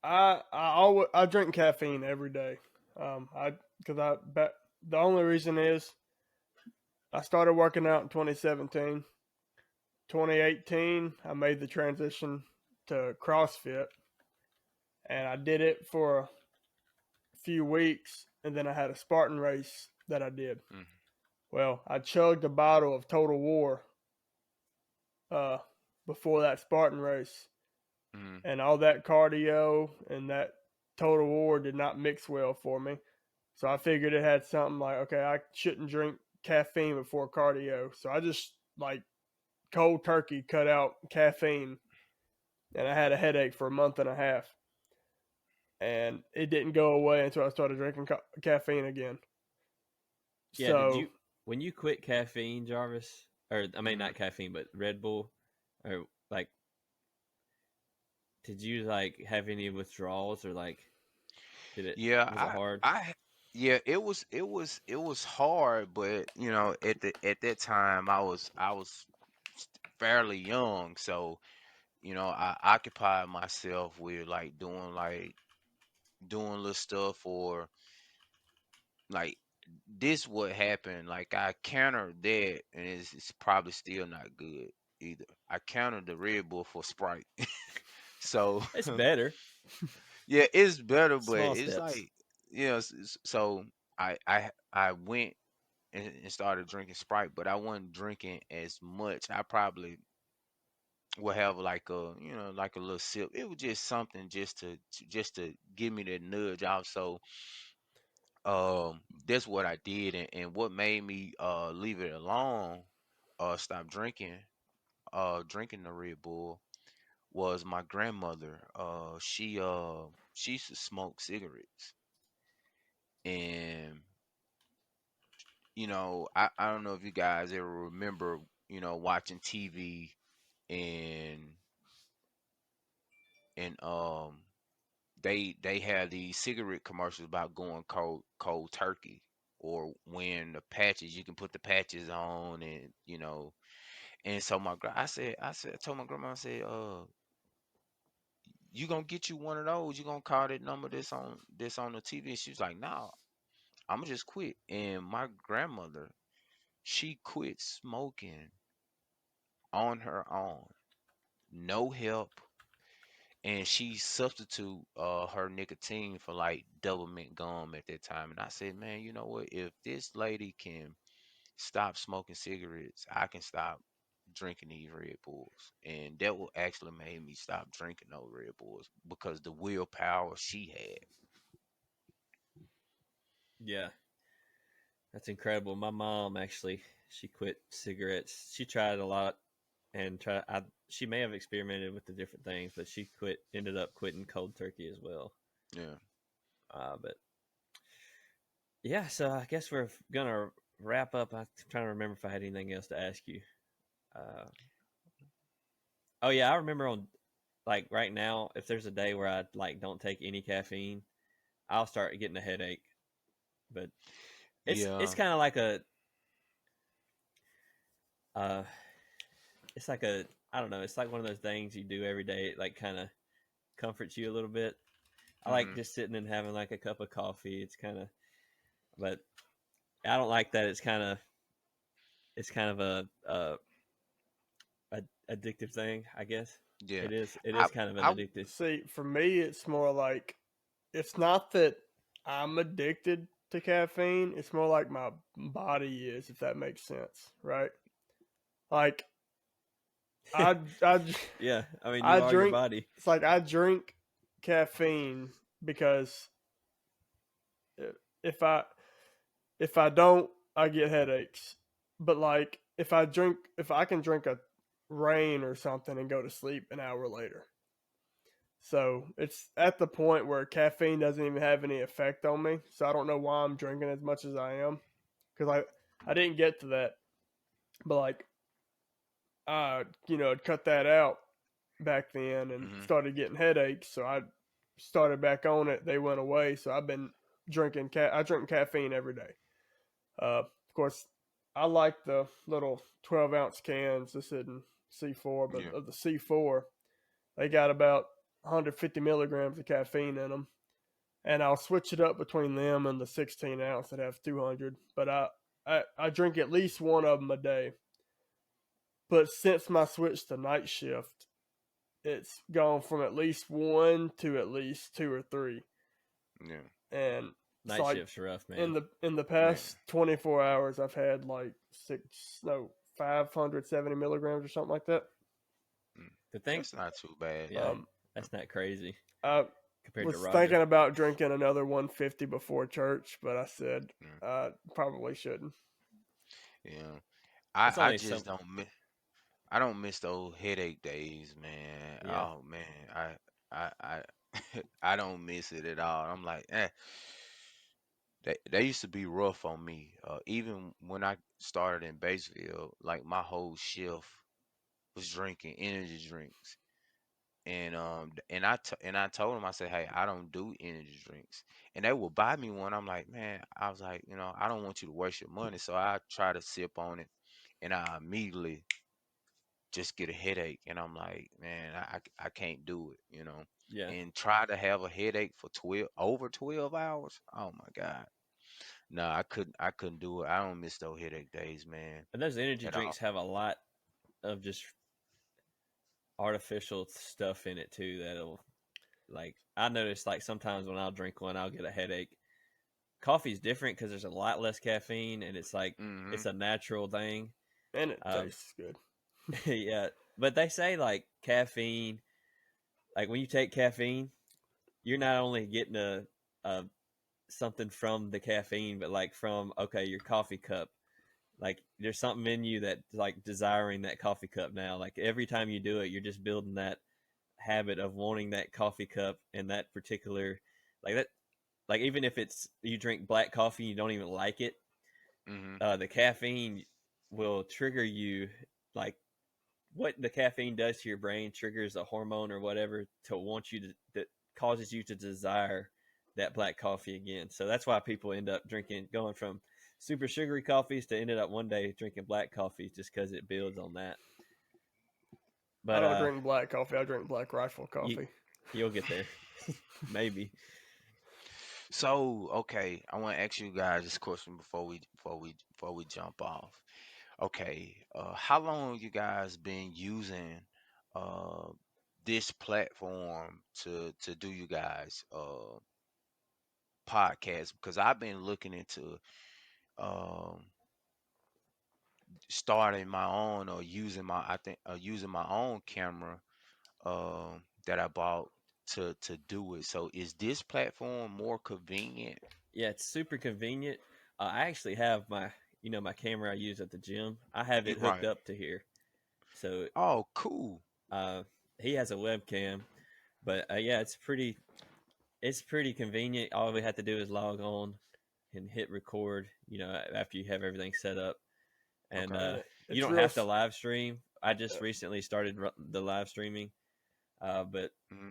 I drink caffeine every day. I because I bet the only reason is I started working out in 2017. 2018, I made the transition to CrossFit, and I did it for a few weeks, and then I had a Spartan race that I did. Mm. Well, I chugged a bottle of Total War before that Spartan race, Mm. and all that cardio and that Total War did not mix well for me. So I figured it had something like, okay, I shouldn't drink caffeine before cardio. So I just like cold turkey cut out caffeine, and I had a headache for a month and a half, and it didn't go away until I started drinking caffeine again. Yeah, did So you when you quit caffeine, Jarvis, or I mean Mm. not caffeine, but Red Bull, or like, did you like have any withdrawals or like, Yeah, was it hard? yeah, it was hard, but you know, at that time I was fairly young, so you know, I occupied myself with like doing little stuff or like this what happened. Like I countered that, and it's probably still not good either. I countered the Red Bull for Sprite. So It's better. yeah, it's better, but Small it's steps. like so I went and started drinking Sprite, but I wasn't drinking as much. I probably would have like a like a little sip. It was just something just to give me that nudge off. So that's what I did, and what made me leave it alone, stop drinking the Red Bull was my grandmother. She used to smoke cigarettes, and I don't know if you guys ever remember, watching TV and and they have these cigarette commercials about going cold turkey, or when the patches you can put the patches on, and and so I told my grandma, I said, you gonna get you one of those, you gonna call that number that's on the TV. And she was like, no, I'm gonna just quit. And my grandmother, she quit smoking on her own, no help, and she substitute her nicotine for like double mint gum at that time. And I said, man, you know what? If this lady can stop smoking cigarettes, I can stop drinking these Red Bulls. And that will actually made me stop drinking those Red Bulls because the willpower she had. Yeah, that's incredible. My mom actually, she quit cigarettes. She tried a lot and she may have experimented with the different things, but she ended up quitting cold turkey as well. Yeah. But yeah, so I guess we're gonna wrap up. I'm trying to remember if I had anything else to ask you. Uh, oh yeah, I remember on like right now, if there's a day where I like don't take any caffeine, I'll start getting a headache. But it's Yeah. kind of like uh, it's like a I don't know. It's like one of those things you do every day. It like kind of comforts you a little bit. I like Hmm. just sitting and having like a cup of coffee. It's kind of, but I don't like that. It's kind of a addictive thing. I guess Yeah. it is. It I is kind of an I addictive. see, for me, it's more like it's not that I'm addicted to caffeine. It's more like my body is, if that makes sense, right? Like I Yeah, I mean, I you are your drink. body. It's like I drink caffeine because if I don't, I get headaches. But like if I can drink a rain or something and go to sleep an hour later. So it's at the point where caffeine doesn't even have any effect on me. So I don't know why I'm drinking as much as I am, because I didn't get to that. But like I'd cut that out back then and hmm started getting headaches. So I started back on it. They went away. So I've been drinking. I drink caffeine every day. Of course, I like the little 12-ounce cans. This isn't C4, but Yeah. of the C4, they got about 150 milligrams of caffeine in them, and I'll switch it up between them and the 16 ounce that have 200. But I drink at least one of them a day. But since my switch to night shift, it's gone from at least one to at least two or three. Yeah. And Night shift's rough, man. In the past 24 hours, I've had like 570 milligrams or something like that. To think That's not too bad. Yeah, that's not crazy. I compared was to Roger. thinking about drinking another 150 before church, but I said I probably shouldn't. Yeah, I just I don't miss those headache days, man. Yeah. Oh man, I I don't miss it at all. I'm like, they used to be rough on me. Even when I started in Batesville, like my whole shift was drinking energy drinks. And I told them, I said, hey, I don't do energy drinks, and they would buy me one. I'm like, man, I was like, I don't want you to waste your money, so I try to sip on it, and I immediately just get a headache, and I'm like, man, I can't do it. Yeah. And try to have a headache for over 12 hours. Oh my God, no, I couldn't do it. I don't miss those headache days, man, And those energy at drinks all. have a lot of just artificial stuff in it too. That'll like I notice like sometimes when I'll drink one, I'll get a headache. Coffee's different because there's a lot less caffeine, and it's like Hmm. it's a natural thing. And it tastes good. Yeah, but they say like caffeine, like when you take caffeine, you're not only getting a something from the caffeine, but like from your coffee cup. Like there's something in you that like desiring that coffee cup now. Like every time you do it, you're just building that habit of wanting that coffee cup and that particular like that. Like even if it's you drink black coffee, you don't even like it. Hmm. The caffeine will trigger you like what the caffeine does to your brain triggers a hormone or whatever to want you to that causes you to desire that black coffee again. So that's why people end up going from super sugary coffees to ended up one day drinking black coffee just because it builds on that. I But don't drink black coffee. I drink Black Rifle coffee. You'll get there, maybe. So, okay, I want to ask you guys this question before we jump off. Okay, how long you guys been using uh this platform to do you guys podcast? Because I've been looking into um starting my own, or using using my own camera that I bought to do it. So is this platform more convenient? Yeah, it's super convenient. I actually have my camera I use at the gym. I have it hooked Right. up to here, so Oh, cool. uh, he has a webcam. But yeah, it's pretty convenient. All we have to do is log on and hit record. After you have everything set up, and Okay. you don't have to live stream. I just recently started the live streaming, but Mm-hmm.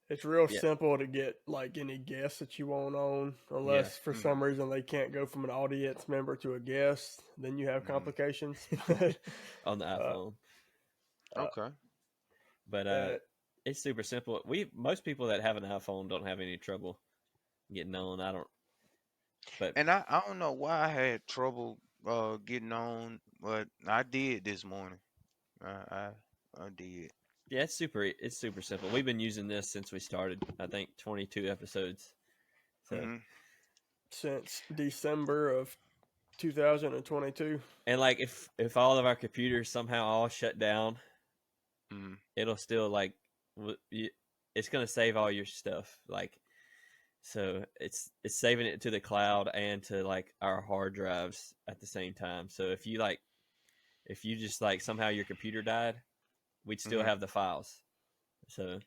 It's real yeah, simple to get like any guest that you want on, yeah, unless for some reason they can't go from an audience member to a guest. Then you have Mm-hmm. complications. on the uh, iPhone. uh, Okay. But uh, it's super simple. Most people that have an iPhone don't have any trouble getting on. I don't, but And I don't know why I had trouble getting on, but I did this morning. I I did. yeah, it's super simple. We've been using this since we started. I think 22 episodes. So Mm-hmm. since December of 2022. and like if all of our computers somehow all shut down, Mm-hmm. it'll still like it's gonna save all your stuff. Like so it's saving it to the cloud and to like our hard drives at the same time. So if you just like somehow your computer died, we'd still Mm-hmm. have the files. So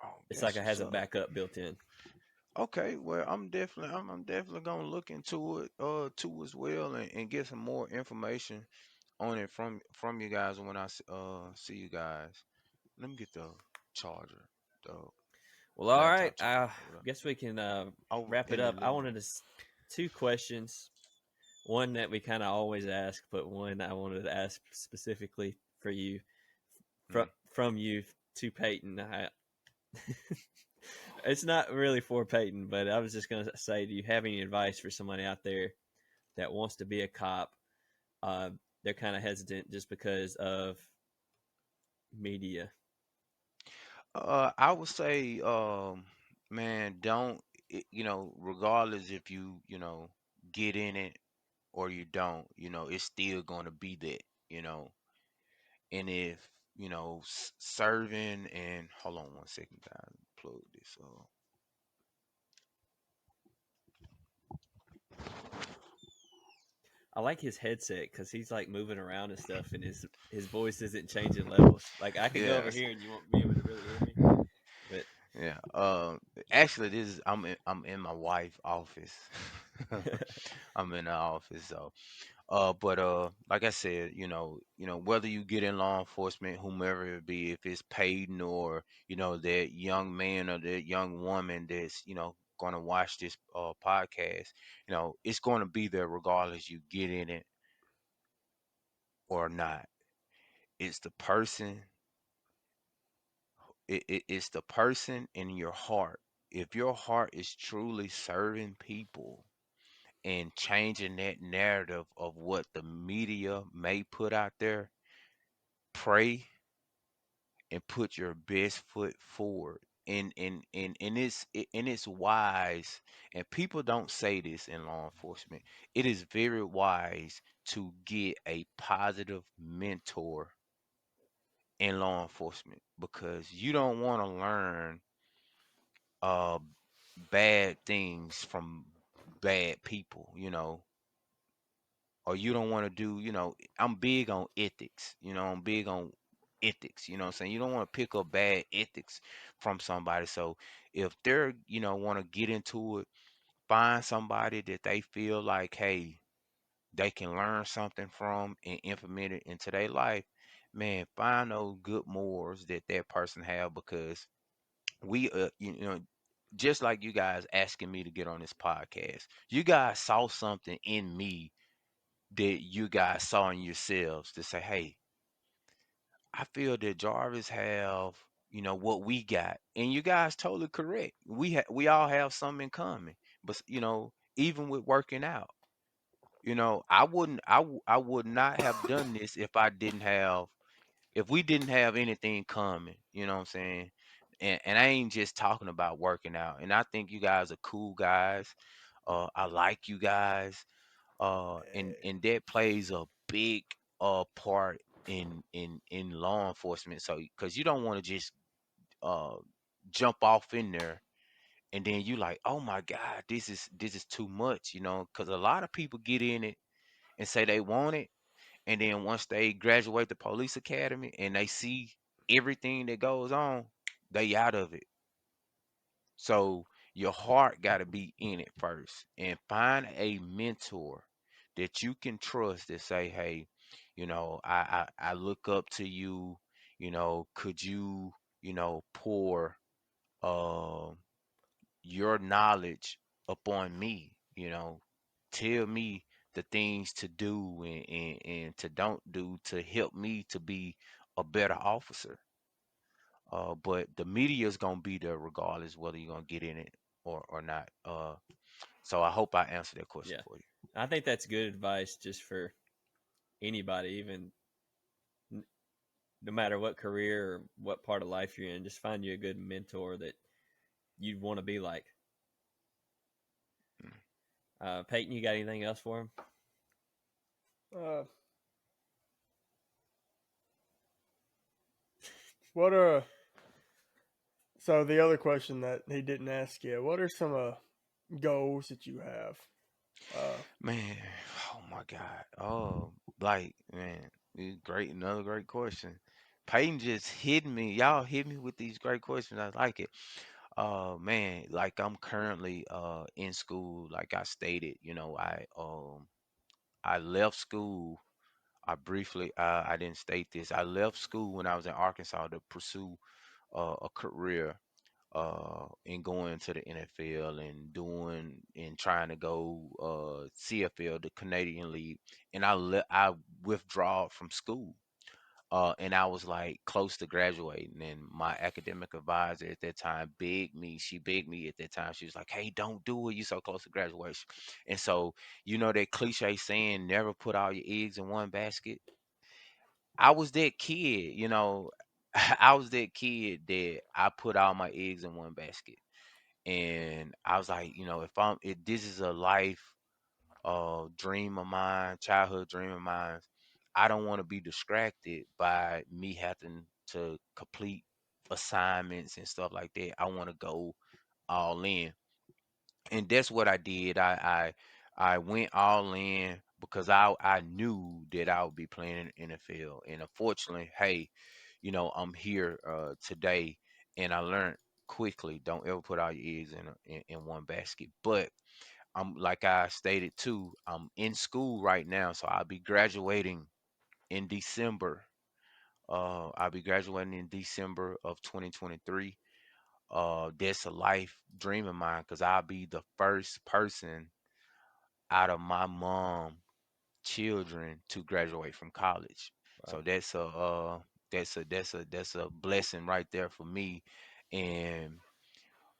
Oh, it's like that's it what's has a up. backup built in. Okay, well, I'm definitely gonna look into it too as well, and get some more information on it from you guys when I see you guys. Let me get the charger, the Well, all right. laptop I charger. Hold up. guess we can Oh, wrap it in the up. I living wanted room. to two questions. One that we kind of always ask, but one I wanted to ask specifically for you, from Mm. from you to Peyton. It's not really for Peyton, but I was just gonna say, do you have any advice for somebody out there that wants to be a cop, uh, they're kind of hesitant just because of media. I would say, man, don't, regardless if you, get in it or you don't, it's still going to be that, you know. And if, serving and hold on one second, guys, plug this up. I like his headset because he's like moving around and stuff, and his voice isn't changing levels. Like I could go over Yes. here and you won't be able to really hear me, but Yeah. Actually, this is I'm in my wife's office. I'm in the office, so but like I said, whether you get in law enforcement, whomever it be, if it's Peyton or that young man or that young woman that's gonna watch this podcast, it's gonna be there regardless you get in it or not. It's the person. It's the person in your heart. If your heart is truly serving people and changing that narrative of what the media may put out there, pray and put your best foot forward. And it's wise, and people don't say this in law enforcement. It is very wise to get a positive mentor in law enforcement because you don't want to learn uh bad things from bad people, or you don't want to do, I'm big on ethics, I'm big on ethics, what I'm saying? You don't want to pick up bad ethics from somebody. So if they're, want to get into it, find somebody that they feel like, hey, they can learn something from and implement it into their life. Man, find those good morals that that person have because we, just like you guys asking me to get on this podcast, you guys saw something in me that you guys saw in yourselves to say, hey, I feel that Jarvis have, what we got. And you guys totally correct. We all have something in common. But even with working out, I would not have done this if we didn't have anything coming, you know what I'm saying? And I ain't just talking about working out. And I think you guys are cool guys. I like you guys. And that plays a big part in law enforcement. So because you don't want to just uh jump off in there and then you like, oh my God, this is too much, because a lot of people get in it and say they want it, and then once they graduate the police academy and they see everything that goes on, they out of it. So your heart got to be in it first, and find a mentor that you can trust that say, hey, I look up to you. Could you, pour uh, your knowledge upon me? Tell me the things to do and to don't do to help me to be a better officer. But the media is gonna be there regardless whether you're gonna get in it or not. So I hope I answered that question yeah, for you. I think that's good advice just for anybody, even no matter what career or what part of life you're in. Just find you a good mentor that you'd want to be like. Mm. Peyton, you got anything else for him? Uh, what are so the other question that he didn't ask yet? What are some goals that you have? Uh, Man, oh my God. Oh, like man, great, another great question. Peyton just hit me. Y'all hit me with these great questions. I like it. Man, like I'm currently in school, like I stated, I left school. I didn't state this. I left school when I was in Arkansas to pursue a career and going to the NFL and doing and trying to go CFL, the Canadian League, and I withdraw from school. And I was like close to graduating, and my academic advisor at that time begged me. She begged me at that time. She was like, "Hey, don't do it. You so close to graduation." And so, that cliche saying, "Never put all your eggs in one basket." I was that kid, I was that kid that I put all my eggs in one basket, and I was like, if this is a life dream of mine, childhood dream of mine. I don't want to be distracted by me having to complete assignments and stuff like that. I want to go all in, and that's what I did. I went all in because I knew that I would be playing in the NFL, and unfortunately, hey, I'm here today, and I learned quickly. Don't ever put all your eggs in one basket, but I'm like I stated too, I'm in school right now, so I'll be graduating in December. I'll be graduating in December of 2023. That's a life dream of mine because I'll be the first person out of my mom children to graduate from college. Wow. So that's a blessing right there for me. And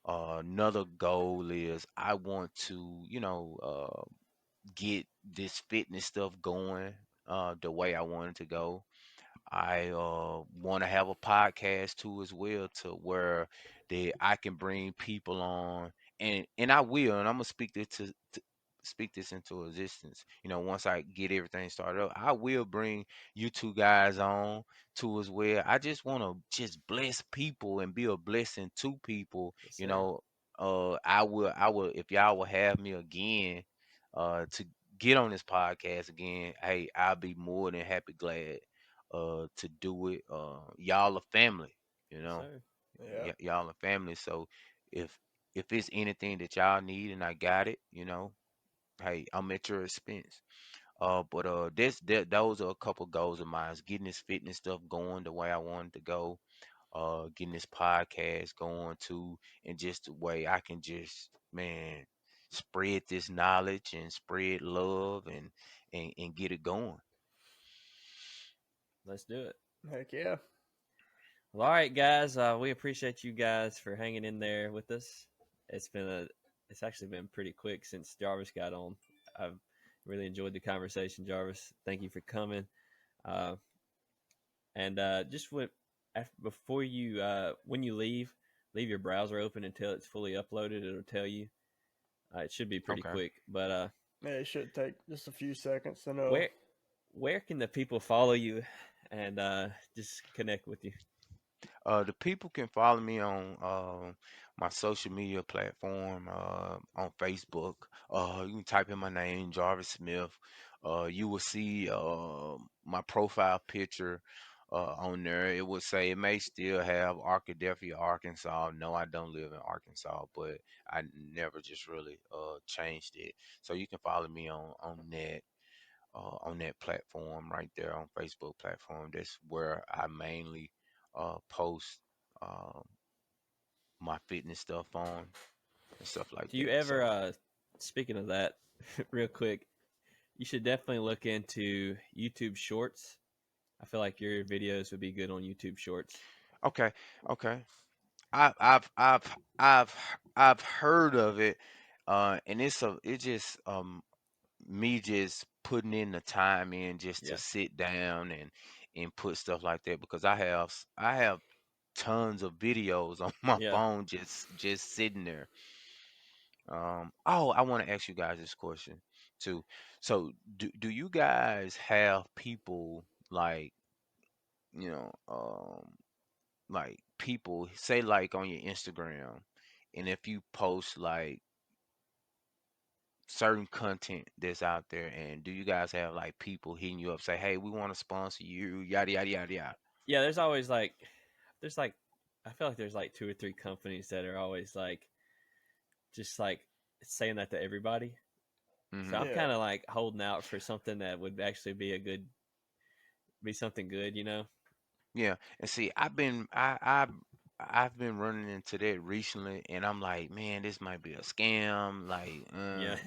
another goal is I want to, get this fitness stuff going the way I want it to go. I want to have a podcast too as well, to where that I can bring people on, and I will, and I'm gonna speak this into existence. Once I get everything started up, I will bring you two guys on too as well. I just want to just bless people and be a blessing to people. Yes, sir. I will if y'all will have me again, to get on this podcast again. Hey, I'll be more than happy, glad to do it. Y'all a family, you Yes, know. sir. Yeah. Y'all a family. So if it's anything that y'all need and I got it, hey, I'm at your expense. But those are a couple goals of mine. Is getting this fitness stuff going the way I wanted to go. Getting this podcast going too, and just the way I can just, man, spread this knowledge and spread love and get it going. Let's do it. Heck yeah. Well, all right, guys. We appreciate you guys for hanging in there with us. It's been a, it's actually been pretty quick since Jarvis got on. I've really enjoyed the conversation, Jarvis. Thank you for coming. Uh, and just before you, when you leave your browser open until it's fully uploaded. It'll tell you. It should be pretty Okay. quick. But Yeah, it should take just a few seconds to know. where can the people follow you and just connect with you? The people can follow me on my social media platform, on Facebook. You can type in my name, Jarvis Smith. You will see my profile picture on there. It would say it may still have Arkadelphia, Arkansas. No, I don't live in Arkansas, but I never just really changed it. So you can follow me on that platform right there, on Facebook platform. That's where I mainly post uh, my fitness stuff on and stuff like Do you that. ever? So Speaking of that, real quick, you should definitely look into YouTube Shorts. I feel like your videos would be good on YouTube Shorts. okay, okay. I've I've heard of it, and it's just me just putting in the time in just to Yeah, sit down and put stuff like that, because I have tons of videos on my yeah. phone just sitting there. Oh, I want to ask you guys this question too. So, do you guys have people like, like people say like on your Instagram, and if you post like certain content that's out there, and do you guys have like people hitting you up say, "Hey, we want to sponsor you," yada yada yada yada? Yeah, there's always there's like, I feel like there's like two or three companies that are always like, just like saying that to everybody. So Hmm. I'm Yeah. kind of like holding out for something that would actually be something good, you know? Yeah, and see, I've been running into that recently, and I'm like, man, this might be a scam. Like, Yeah,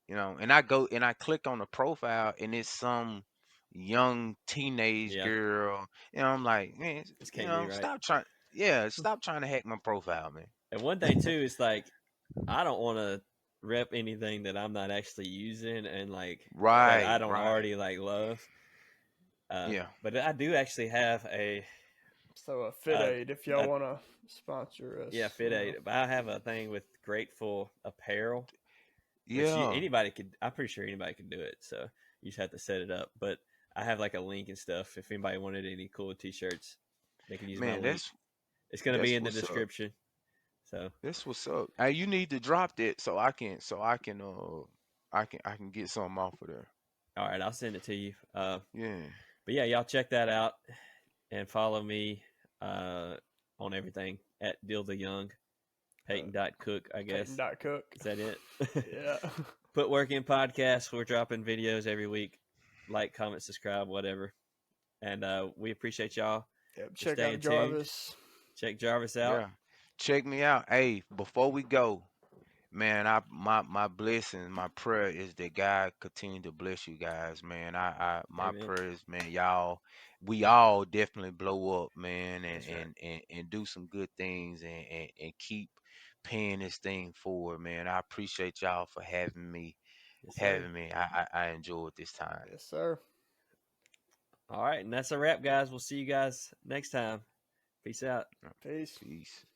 and I go and I click on the profile, and it's some young teenage Yeah, girl. I'm like, man, this can't be right. stop trying to hack my profile, man. And one thing too is like I don't want to rep anything that I'm not actually using and like that I Right, don't right. already like love. Yeah. But I do actually have So a Fit Aid if y'all a want to sponsor us. yeah, Fit Aid. But I have a thing with Grateful Apparel, which Yeah. anybody could. I'm pretty sure anybody can do it. So you just have to set it up. But I have like a link and stuff. If anybody wanted any cool T-shirts, they can use my Man, link. It's gonna be in the what's up. description. So That's what's up. Hey, you need to drop that so I can get something off of there. all right, I'll send it to you. Yeah. But yeah, y'all check that out and follow me on everything at Deal the Young. Peyton.cook, I guess. Peyton.cook. Is that it? Yeah. Put Work In Podcast. We're dropping videos every week. Like, comment, subscribe, whatever. And we appreciate y'all. Yep. Check out Jarvis. Check Jarvis out. Yeah. Check me out. Hey, before we go, man, my blessing, my prayer is that God continue to bless you guys, man. My Amen. prayers, man, we all definitely blow up, man, That's right. and do some good things and keep paying this thing forward, man. I appreciate y'all for having me. Yes, sir. I enjoyed this time. Yes, sir. All right, and that's a wrap, guys. We'll see you guys next time. Peace out. Peace. Peace.